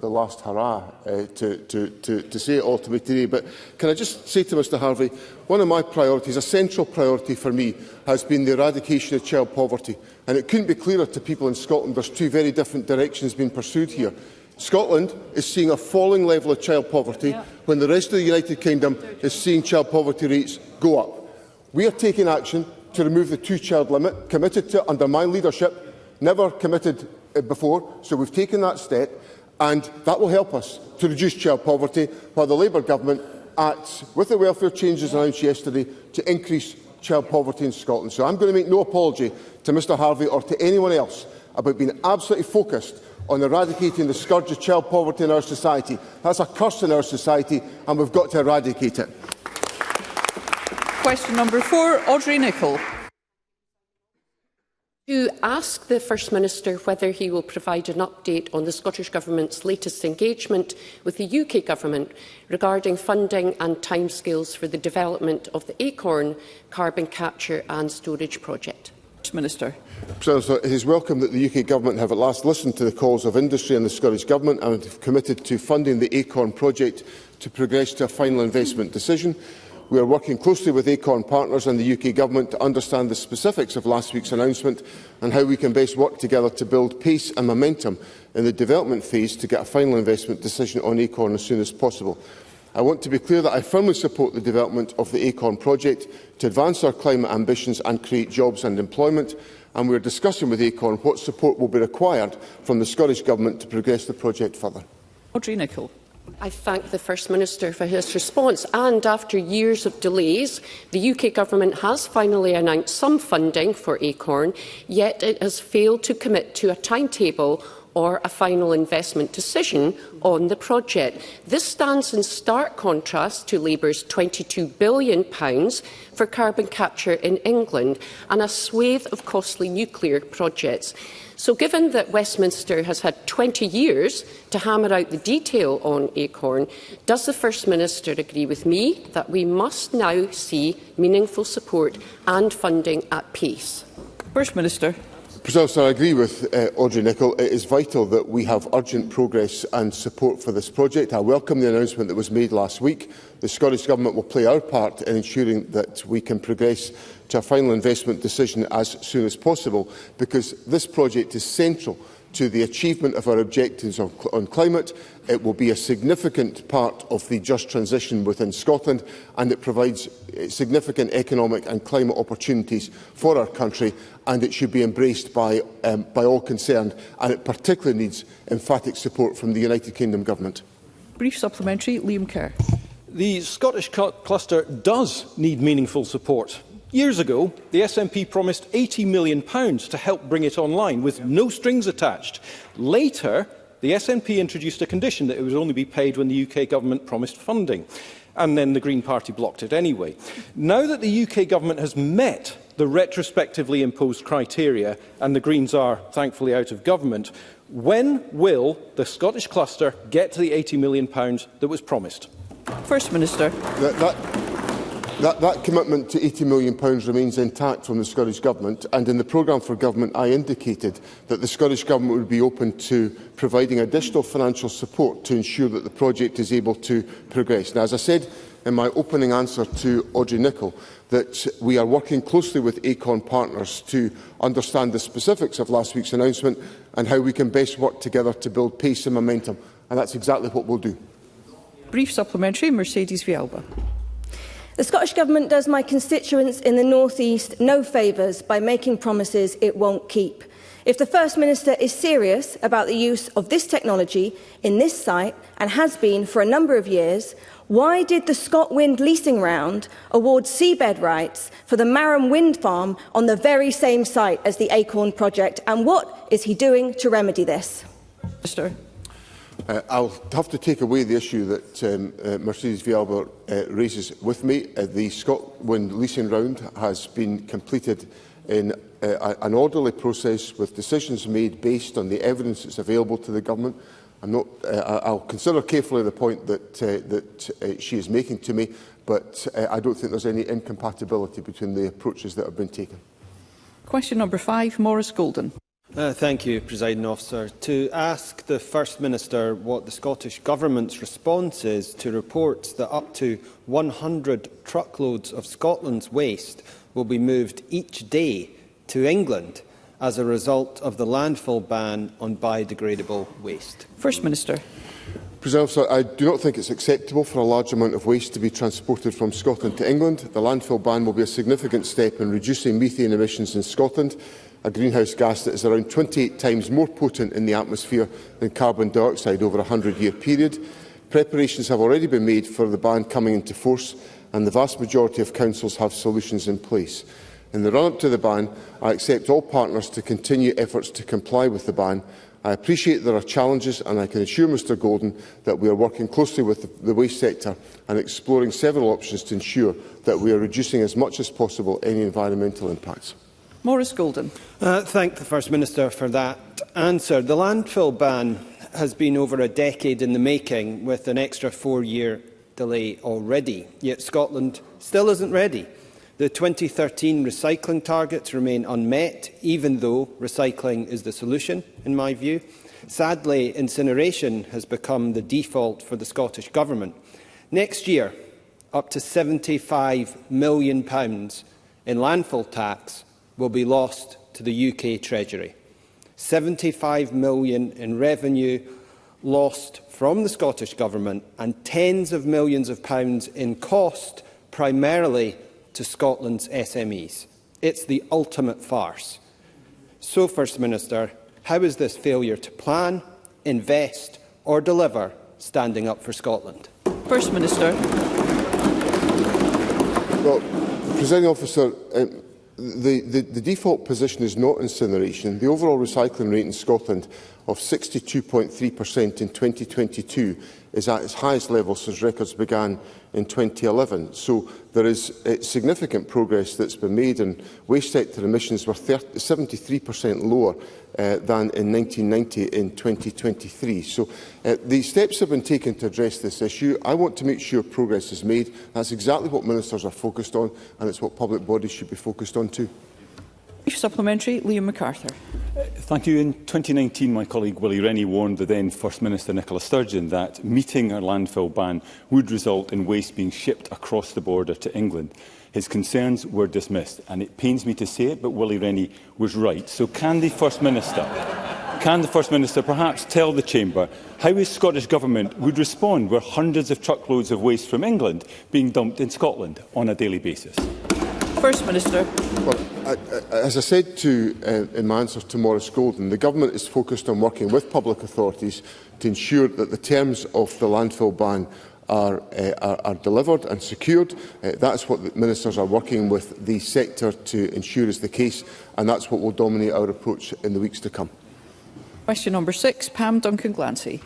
last hurrah to say it all to me today. But can I just say to Mr Harvey, one of my priorities, a central priority for me, has been the eradication of child poverty, and it couldn't be clearer to people in Scotland. There's two very different directions being pursued here. Scotland is seeing a falling level of child poverty when the rest of the United Kingdom is seeing child poverty rates go up. We are taking action to remove the two-child limit, committed to under my leadership, never committed before, so we've taken that step, and that will help us to reduce child poverty, while the Labour Government acts, with the welfare changes announced yesterday, to increase child poverty in Scotland. So I'm going to make no apology to Mr Harvey or to anyone else about being absolutely focused on eradicating the scourge of child poverty in our society. That's a curse in our society, and we've got to eradicate it. Question number 4, Audrey Nicholl. To ask the First Minister whether he will provide an update on the Scottish Government's latest engagement with the UK Government regarding funding and timescales for the development of the Acorn carbon capture and storage project. Minister. So it is welcome that the UK Government have at last listened to the calls of industry and the Scottish Government and have committed to funding the Acorn project to progress to a final investment decision. We are working closely with Acorn partners and the UK Government to understand the specifics of last week's announcement and how we can best work together to build pace and momentum in the development phase to get a final investment decision on Acorn as soon as possible. I want to be clear that I firmly support the development of the Acorn project to advance our climate ambitions and create jobs and employment, and we are discussing with Acorn what support will be required from the Scottish Government to progress the project further. Audrey Nicholl. I thank the First Minister for his response, and after years of delays, the UK Government has finally announced some funding for Acorn, yet it has failed to commit to a timetable or a final investment decision on the project. This stands in stark contrast to Labour's £22 billion for carbon capture in England and a swathe of costly nuclear projects. So given that Westminster has had 20 years to hammer out the detail on Acorn, does the First Minister agree with me that we must now see meaningful support and funding at pace? First Minister. President, I agree with Audrey Nicholl. It is vital that we have urgent progress and support for this project. I welcome the announcement that was made last week. The Scottish Government will play our part in ensuring that we can progress to a final investment decision as soon as possible, because this project is central to the achievement of our objectives on climate. It will be a significant part of the just transition within Scotland, and it provides significant economic and climate opportunities for our country, and it should be embraced by all concerned, and it particularly needs emphatic support from the United Kingdom Government. Brief supplementary, Liam Kerr. The Scottish cluster does need meaningful support. Years ago, the SNP promised £80 million to help bring it online, with no strings attached. Later, the SNP introduced a condition that it would only be paid when the UK Government promised funding, and then the Green Party blocked it anyway. Now that the UK Government has met the retrospectively imposed criteria, and the Greens are thankfully out of government, when will the Scottish cluster get to the £80 million that was promised? First Minister. That commitment to £80 million remains intact from the Scottish Government, and in the programme for government I indicated that the Scottish Government would be open to providing additional financial support to ensure that the project is able to progress. Now, as I said in my opening answer to Audrey Nicholl, that we are working closely with Acorn partners to understand the specifics of last week's announcement and how we can best work together to build pace and momentum, and that's exactly what we'll do. Brief supplementary, Mercedes Vialba. The Scottish Government does my constituents in the North East no favours by making promises it won't keep. If the First Minister is serious about the use of this technology in this site, and has been for a number of years, why did the ScotWind leasing round award seabed rights for the Marham wind farm on the very same site as the Acorn project, and what is he doing to remedy this? Minister. I'll have to take away the issue that Mercedes Vialba raises with me. The ScotWind leasing round has been completed in an orderly process with decisions made based on the evidence that's available to the Government. I'll consider carefully the point that she is making to me, but I don't think there's any incompatibility between the approaches that have been taken. Question number 5, Maurice Golden. Thank you, Presiding Officer. To ask the First Minister what the Scottish Government's response is to reports that up to 100 truckloads of Scotland's waste will be moved each day to England as a result of the landfill ban on biodegradable waste. First Minister. President Officer, I do not think it's acceptable for a large amount of waste to be transported from Scotland to England. The landfill ban will be a significant step in reducing methane emissions in Scotland, a greenhouse gas that is around 28 times more potent in the atmosphere than carbon dioxide over a 100-year period. Preparations have already been made for the ban coming into force, and the vast majority of councils have solutions in place. In the run-up to the ban, I accept all partners to continue efforts to comply with the ban. I appreciate there are challenges, and I can assure Mr Golden that we are working closely with the waste sector and exploring several options to ensure that we are reducing as much as possible any environmental impacts. Maurice Golden. Thank the First Minister for that answer. The landfill ban has been over a decade in the making, with an extra 4-year delay already. Yet Scotland still isn't ready. The 2013 recycling targets remain unmet, even though recycling is the solution, in my view. Sadly, incineration has become the default for the Scottish Government. Next year, up to £75 million in landfill tax will be lost to the UK Treasury. £75 million in revenue lost from the Scottish Government and tens of millions of pounds in cost, primarily to Scotland's SMEs. It's the ultimate farce. So, First Minister, how is this failure to plan, invest or deliver standing up for Scotland? First Minister. Well, Presiding Officer, the default position is not incineration. The overall recycling rate in Scotland of 62.3% in 2022 is at its highest level since records began in 2011. So there is significant progress that's been made, and waste sector emissions were 73% lower than in 1990 in 2023. So the steps have been taken to address this issue. I want to make sure progress is made. That's exactly what ministers are focused on, and it's what public bodies should be focused on too. Supplementary, Liam MacArthur. Thank you. In 2019, my colleague Willie Rennie warned the then First Minister Nicola Sturgeon that meeting a landfill ban would result in waste being shipped across the border to England. His concerns were dismissed, and it pains me to say it, but Willie Rennie was right. So can the First Minister perhaps tell the Chamber how his Scottish Government would respond were hundreds of truckloads of waste from England being dumped in Scotland on a daily basis? First Minister. Well, as I said in my answer to Maurice Golden, the Government is focused on working with public authorities to ensure that the terms of the landfill ban are delivered and secured. That's what the ministers are working with the sector to ensure is the case, and that's what will dominate our approach in the weeks to come. Question number 6, Pam Duncan-Glancy.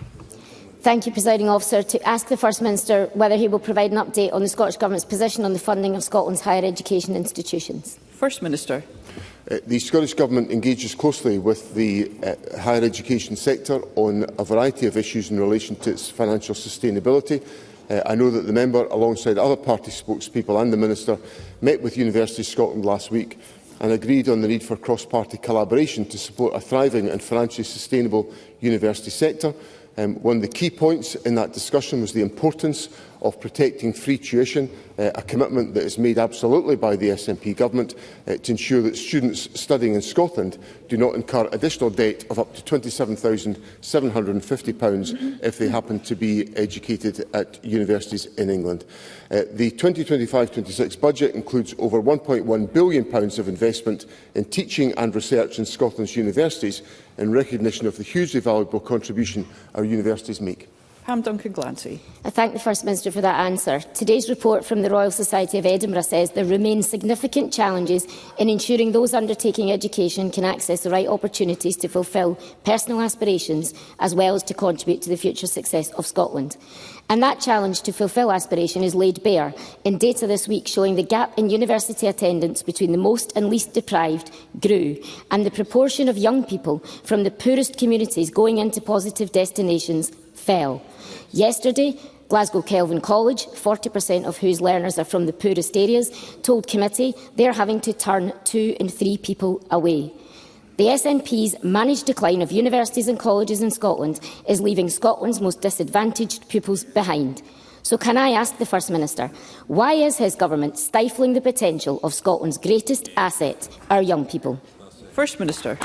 Thank you, Presiding Officer. To ask the First Minister whether he will provide an update on the Scottish Government's position on the funding of Scotland's higher education institutions. First Minister. The Scottish Government engages closely with the higher education sector on a variety of issues in relation to its financial sustainability. I know that the member, alongside other party spokespeople and the Minister, met with Universities Scotland last week and agreed on the need for cross-party collaboration to support a thriving and financially sustainable university sector. One of the key points in that discussion was the importance of protecting free tuition, a commitment that is made absolutely by the SNP Government to ensure that students studying in Scotland do not incur additional debt of up to £27,750 if they happen to be educated at universities in England. The 2025-26 budget includes over £1.1 billion of investment in teaching and research in Scotland's universities in recognition of the hugely valuable contribution our universities make. Pam Duncan-Glancy. I thank the First Minister for that answer. Today's report from the Royal Society of Edinburgh says there remain significant challenges in ensuring those undertaking education can access the right opportunities to fulfil personal aspirations as well as to contribute to the future success of Scotland. And that challenge to fulfil aspiration is laid bare in data this week showing the gap in university attendance between the most and least deprived grew, and the proportion of young people from the poorest communities going into positive destinations fell. Yesterday, Glasgow Kelvin College, 40% of whose learners are from the poorest areas, told committee they are having to turn 2 and 3 people away. The SNP's managed decline of universities and colleges in Scotland is leaving Scotland's most disadvantaged pupils behind. So can I ask the First Minister, why is his government stifling the potential of Scotland's greatest asset, our young people? First Minister.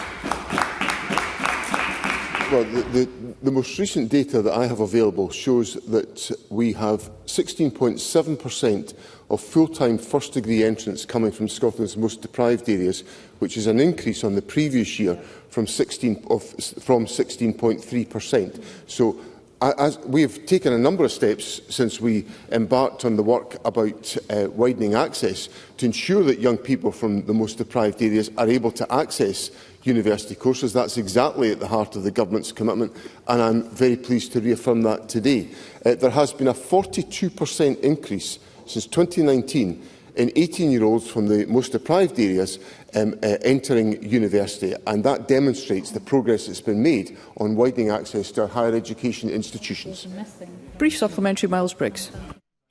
Well, the most recent data that I have available shows that we have 16.7% of full-time first-degree entrants coming from Scotland's most deprived areas, which is an increase on the previous year from 16.3%. So, as we have taken a number of steps since we embarked on the work about widening access to ensure that young people from the most deprived areas are able to access university courses. That's exactly at the heart of the Government's commitment, and I'm very pleased to reaffirm that today. There has been a 42% increase since 2019 in 18-year-olds from the most deprived areas entering university, and that demonstrates the progress that's been made on widening access to our higher education institutions. Brief supplementary, Miles Briggs.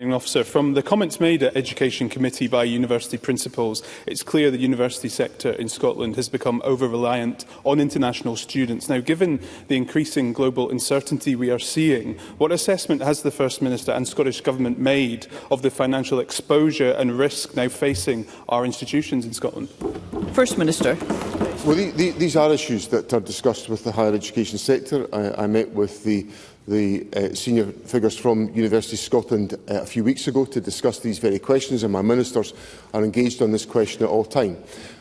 Officer, from the comments made at Education Committee by university principals, it's clear the university sector in Scotland has become over-reliant on international students. Now, given the increasing global uncertainty we are seeing, what assessment has the First Minister and Scottish Government made of the financial exposure and risk now facing our institutions in Scotland? First Minister. Well, these are issues that are discussed with the higher education sector. I met with the senior figures from University of Scotland a few weeks ago to discuss these very questions, and my ministers are engaged on this question at all time.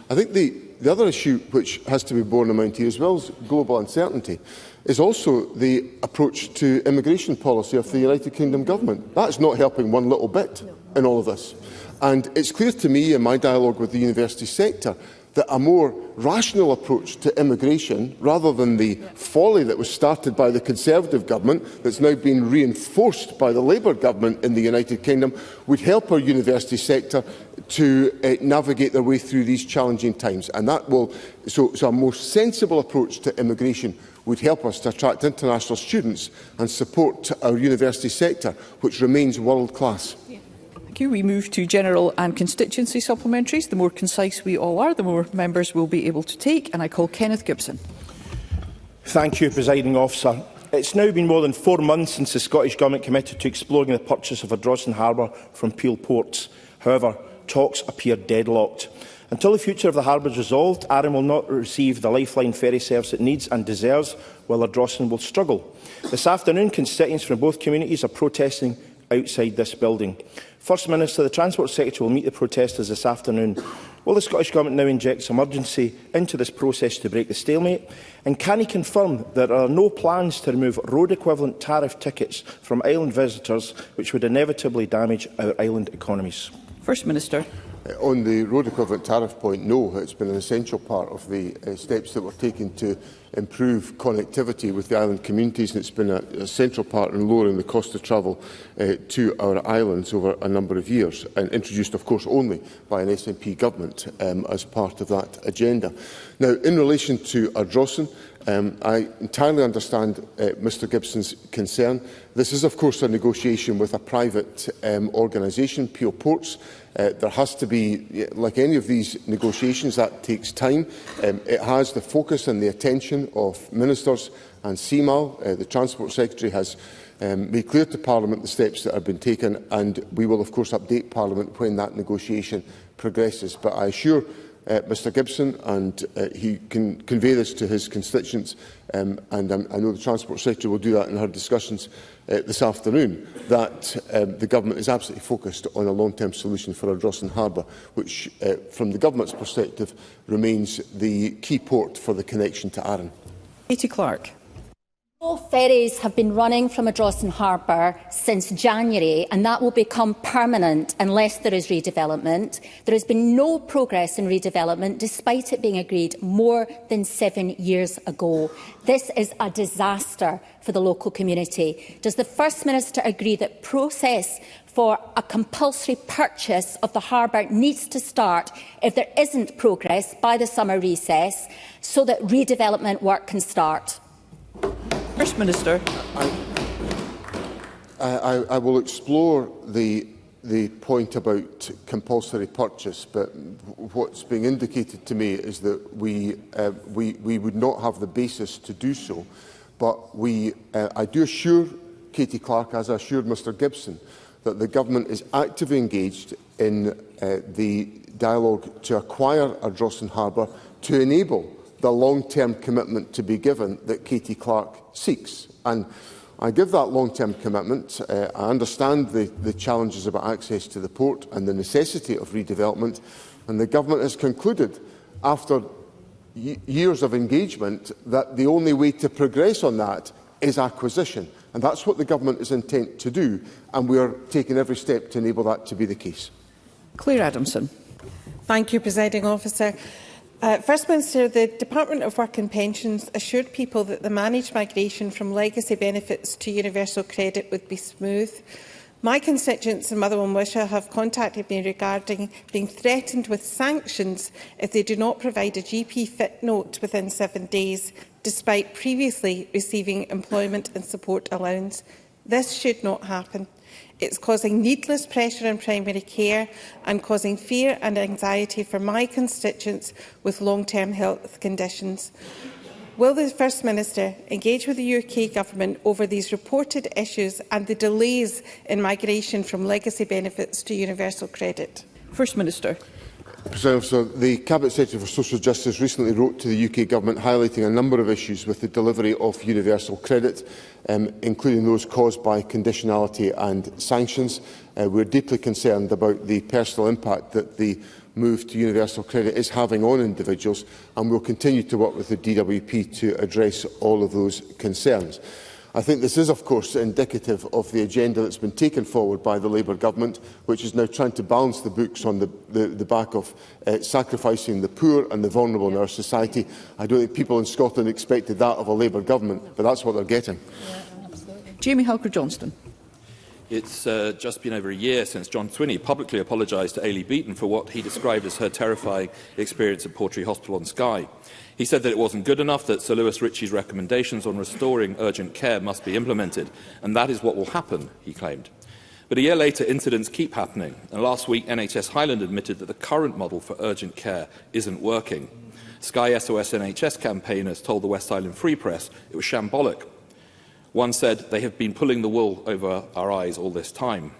I think the other issue which has to be borne in mind here, as well as global uncertainty, is also the approach to immigration policy of the United Kingdom Government. That's not helping one little bit in all of this. And it's clear to me in my dialogue with the university sector that a more rational approach to immigration, rather than the folly that was started by the Conservative government that's now been reinforced by the Labour government in the United Kingdom, would help our university sector to navigate their way through these challenging times. And that will, so a more sensible approach to immigration would help us to attract international students and support our university sector, which remains world-class. We move to general and constituency supplementaries. The more concise we all are, the more members will be able to take. And I call Kenneth Gibson. Thank you, Presiding Officer. It's now been more than 4 months since the Scottish Government committed to exploring the purchase of Ardrossan Harbour from Peel Ports. However, talks appear deadlocked. Until the future of the harbour is resolved, Arran will not receive the lifeline ferry service it needs and deserves, while Ardrossan will struggle. This afternoon, constituents from both communities are protesting outside this building. First Minister, the Transport Secretary will meet the protesters this afternoon. Will the Scottish Government now inject some urgency into this process to break the stalemate? And can he confirm that there are no plans to remove road-equivalent tariff tickets from island visitors, which would inevitably damage our island economies? First Minister. On the road equivalent tariff point, no, it's been an essential part of the steps that we're taking to improve connectivity with the island communities, and it's been a central part in lowering the cost of travel to our islands over a number of years, and introduced, of course, only by an SNP government as part of that agenda. Now, in relation to Ardrossan, I entirely understand Mr Gibson's concern. This is, of course, a negotiation with a private organisation, Peel Ports. There has to be, like any of these negotiations, that takes time. It has the focus and the attention of ministers and CMAL. The Transport Secretary has made clear to Parliament the steps that have been taken, and we will, of course, update Parliament when that negotiation progresses. But I assure Mr Gibson, and he can convey this to his constituents, and I know the Transport Secretary will do that in her discussions this afternoon, that the Government is absolutely focused on a long-term solution for Ardrossan Harbour, which, from the Government's perspective, remains the key port for the connection to Arran. Katie Clark. No ferries have been running from Ardrossan Harbour since January, and that will become permanent unless there is redevelopment. There has been no progress in redevelopment, despite it being agreed more than 7 years ago. This is a disaster for the local community. Does the First Minister agree that process for a compulsory purchase of the harbour needs to start if there isn't progress by the summer recess, so that redevelopment work can start? First Minister. I will explore the point about compulsory purchase, but what's being indicated to me is that we would not have the basis to do so. But I do assure Katie Clark, as I assured Mr Gibson, that the Government is actively engaged in the dialogue to acquire Ardrossan Harbour to enable the long-term commitment to be given that Katie Clark seeks. And I give that long-term commitment. I understand the challenges about access to the port and the necessity of redevelopment, and the Government has concluded, after years of engagement, that the only way to progress on that is acquisition. And that's what the Government is intent to do, and we are taking every step to enable that to be the case. Claire Adamson. Thank you, Presiding Officer. First Minister, the Department of Work and Pensions assured people that the managed migration from legacy benefits to universal credit would be smooth. My constituents in Motherwell and Wishaw have contacted me regarding being threatened with sanctions if they do not provide a GP fit note within 7 days, despite previously receiving employment and support allowance. This should not happen. It's causing needless pressure on primary care and causing fear and anxiety for my constituents with long-term health conditions. Will the First Minister engage with the UK Government over these reported issues and the delays in migration from legacy benefits to universal credit? First Minister. President Officer, the Cabinet Secretary for Social Justice recently wrote to the UK Government highlighting a number of issues with the delivery of universal credit, including those caused by conditionality and sanctions. We are deeply concerned about the personal impact that the move to universal credit is having on individuals, and we will continue to work with the DWP to address all of those concerns. I think this is, of course, indicative of the agenda that has been taken forward by the Labour Government, which is now trying to balance the books on the back of sacrificing the poor and the vulnerable in our society. I don't think people in Scotland expected that of a Labour Government, but that's what they're getting. Jamie Halcro-Johnston. It's just been over a year since John Swinney publicly apologised to Ailey Beaton for what he described as her terrifying experience at Portree Hospital on Skye. He said that it wasn't good enough, that Sir Lewis Ritchie's recommendations on restoring urgent care must be implemented, and that is what will happen, he claimed. But a year later, incidents keep happening, and last week NHS Highland admitted that the current model for urgent care isn't working. Skye SOS NHS campaigners told the West Island Free Press it was shambolic. One said, "They have been pulling the wool over our eyes all this time."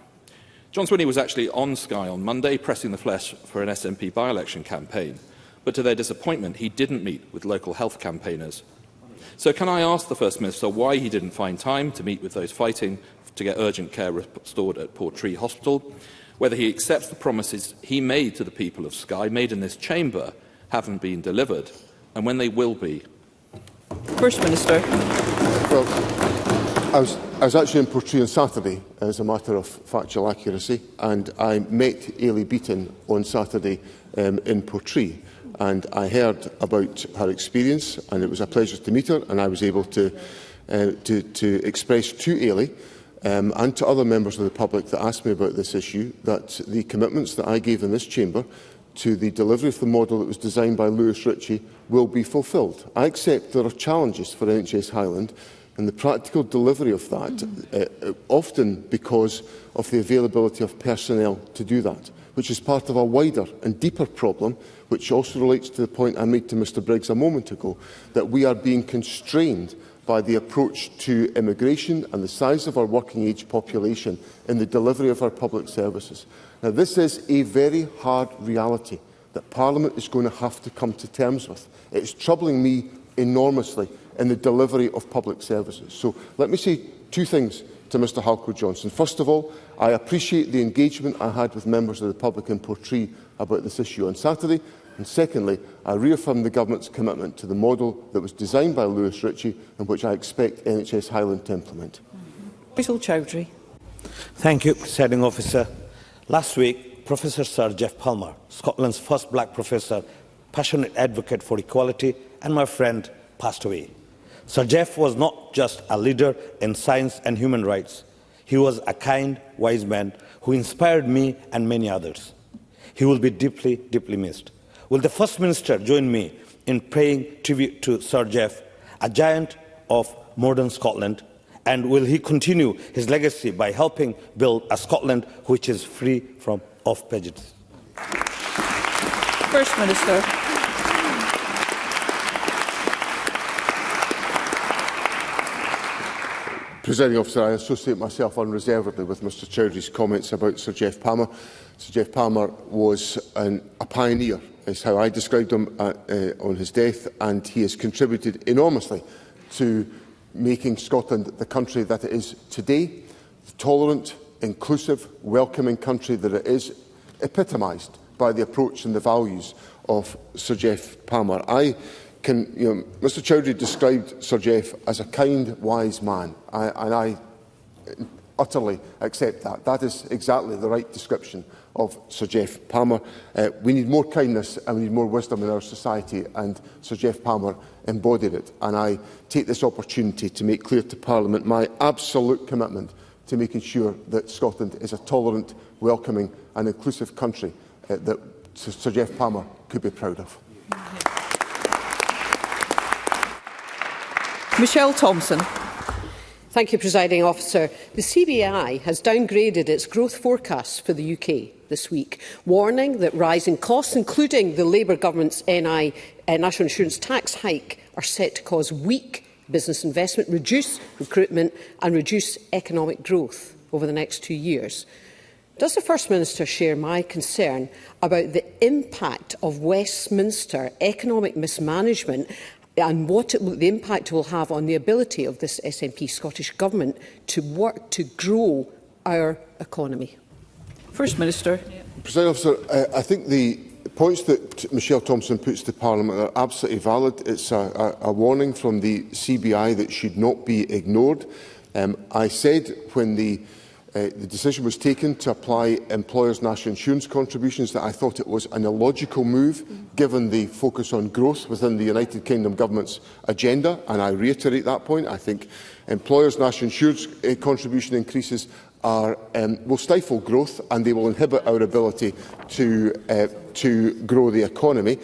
John Swinney was actually on Skye on Monday, pressing the flesh for an SNP by-election campaign. But to their disappointment, he didn't meet with local health campaigners. So can I ask the First Minister why he didn't find time to meet with those fighting to get urgent care restored at Portree Hospital, whether he accepts the promises he made to the people of Skye, made in this chamber, haven't been delivered, and when they will be? First Minister. Well, I was actually in Portree on Saturday, as a matter of factual accuracy, and I met Ailey Beaton on Saturday in Portree. And I heard about her experience, and it was a pleasure to meet her, and I was able to express to Ailey and to other members of the public that asked me about this issue that the commitments that I gave in this chamber to the delivery of the model that was designed by Lewis Ritchie will be fulfilled. I accept there are challenges for NHS Highland and the practical delivery of that, often because of the availability of personnel to do that, which is part of a wider and deeper problem, which also relates to the point I made to Mr Briggs a moment ago, that we are being constrained by the approach to immigration and the size of our working age population in the delivery of our public services. Now, this is a very hard reality that Parliament is going to have to come to terms with. It is troubling me enormously in the delivery of public services. So let me say two things to Mr Halcro-Johnston. First of all, I appreciate the engagement I had with members of the public in Portree about this issue on Saturday. And secondly, I reaffirm the Government's commitment to the model that was designed by Lewis Ritchie and which I expect NHS Highland to implement. Faisal Chowdhury. Thank you, Presiding Officer. Last week, Professor Sir Jeff Palmer, Scotland's first black professor, passionate advocate for equality, and my friend, passed away. Sir Jeff was not just a leader in science and human rights. He was a kind, wise man who inspired me and many others. He will be deeply, deeply missed. Will the First Minister join me in paying tribute to Sir Jeff, a giant of modern Scotland, and will he continue his legacy by helping build a Scotland which is free of prejudice? First Minister. Presiding Officer, I associate myself unreservedly with Mr Chowdhury's comments about Sir Jeff Palmer. Sir Jeff Palmer was a pioneer, is how I described him on his death, and he has contributed enormously to making Scotland the country that it is today, the tolerant, inclusive, welcoming country that it is, epitomised by the approach and the values of Sir Jeff Palmer. Mr Chowdhury described Sir Jeff as a kind, wise man, and I utterly accept that. That is exactly the right description of Sir Jeff Palmer. We need more kindness and we need more wisdom in our society, and Sir Jeff Palmer embodied it. And I take this opportunity to make clear to Parliament my absolute commitment to making sure that Scotland is a tolerant, welcoming and inclusive country that Sir Jeff Palmer could be proud of. Michelle Thompson. Thank you, Presiding Officer. The CBI has downgraded its growth forecasts for the UK this week, warning that rising costs, including the Labour government's National Insurance tax hike, are set to cause weak business investment, reduce recruitment and reduce economic growth over the next 2 years. Does the First Minister share my concern about the impact of Westminster economic mismanagement and the impact it will have on the ability of this SNP Scottish Government to work to grow our economy? First Minister. Presiding Officer, I think the points that Michelle Thompson puts to Parliament are absolutely valid. It's a warning from the CBI that should not be ignored. I said when the decision was taken to apply employers' national insurance contributions that I thought it was an illogical move given the focus on growth within the United Kingdom Government's agenda, and I reiterate that point. I think employers' national insurance contribution increases will stifle growth and they will inhibit our ability to grow the economy.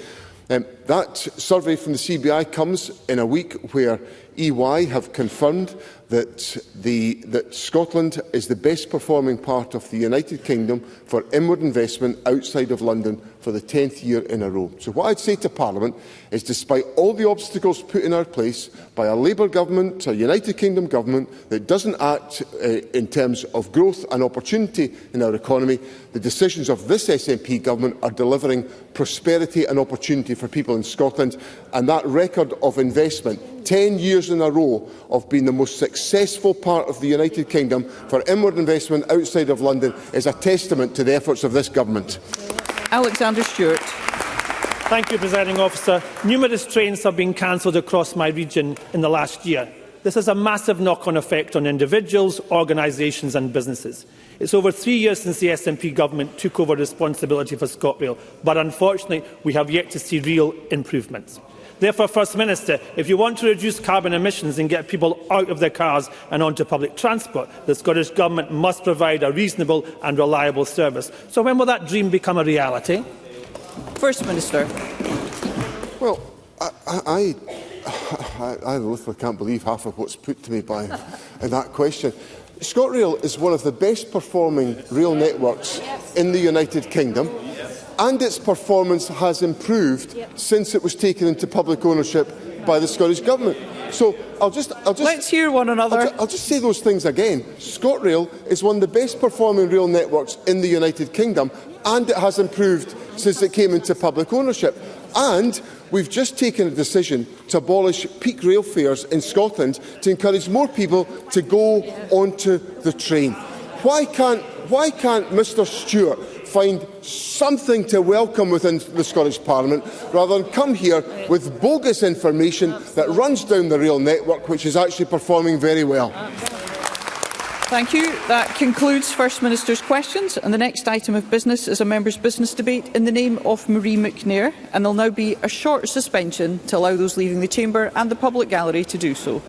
That survey from the CBI comes in a week where EY have confirmed that Scotland is the best performing part of the United Kingdom for inward investment outside of London for the 10th year in a row. So what I'd say to Parliament is, despite all the obstacles put in our place by a Labour government, a United Kingdom government that doesn't act in terms of growth and opportunity in our economy, the decisions of this SNP government are delivering prosperity and opportunity for people in Scotland, and that record of investment, 10 years in a row of being the most successful part of the United Kingdom for inward investment outside of London, is a testament to the efforts of this government. Alexander Stewart. Thank you, Presiding Officer. Numerous trains have been cancelled across my region in the last year. This has a massive knock-on effect on individuals, organisations and businesses. It's over 3 years since the SNP government took over responsibility for ScotRail, but unfortunately we have yet to see real improvements. Therefore, First Minister, if you want to reduce carbon emissions and get people out of their cars and onto public transport, the Scottish Government must provide a reasonable and reliable service. So when will that dream become a reality? First Minister. Well, I literally can't believe half of what's put to me by that question. ScotRail is one of the best performing rail networks in the United Kingdom, and its performance has improved since it was taken into public ownership by the Scottish Government. So let's hear one another. I'll just say those things again. ScotRail is one of the best performing rail networks in the United Kingdom, and it has improved since it came into public ownership. And we've just taken a decision to abolish peak rail fares in Scotland to encourage more people to go onto the train. Why can't Mr Stewart find something to welcome within the Scottish Parliament, rather than come here with bogus information that runs down the rail network, which is actually performing very well? Thank you. That concludes First Minister's questions. And the next item of business is a member's business debate in the name of Marie McNair. And there will now be a short suspension to allow those leaving the chamber and the public gallery to do so.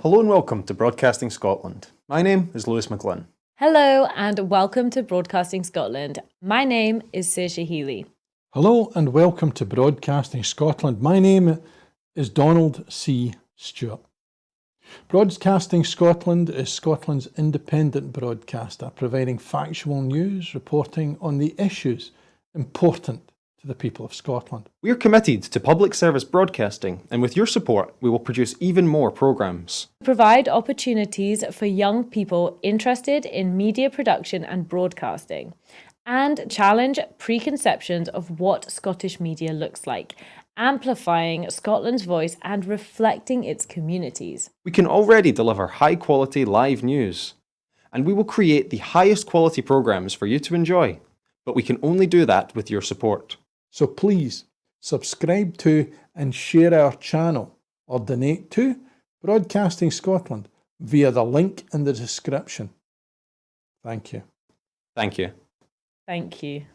Hello and welcome to Broadcasting Scotland. My name is Lewis McGlynn. Hello and welcome to Broadcasting Scotland. My name is Saoirse Healy. Hello and welcome to Broadcasting Scotland. My name is Donald C. Stewart. Broadcasting Scotland is Scotland's independent broadcaster, providing factual news, reporting on the issues important to the people of Scotland. We are committed to public service broadcasting, and with your support, we will produce even more programmes. Provide opportunities for young people interested in media production and broadcasting, and challenge preconceptions of what Scottish media looks like, amplifying Scotland's voice and reflecting its communities. We can already deliver high-quality live news, and we will create the highest quality programmes for you to enjoy. But we can only do that with your support. So please subscribe to and share our channel or donate to Broadcasting Scotland via the link in the description. Thank you. Thank you. Thank you.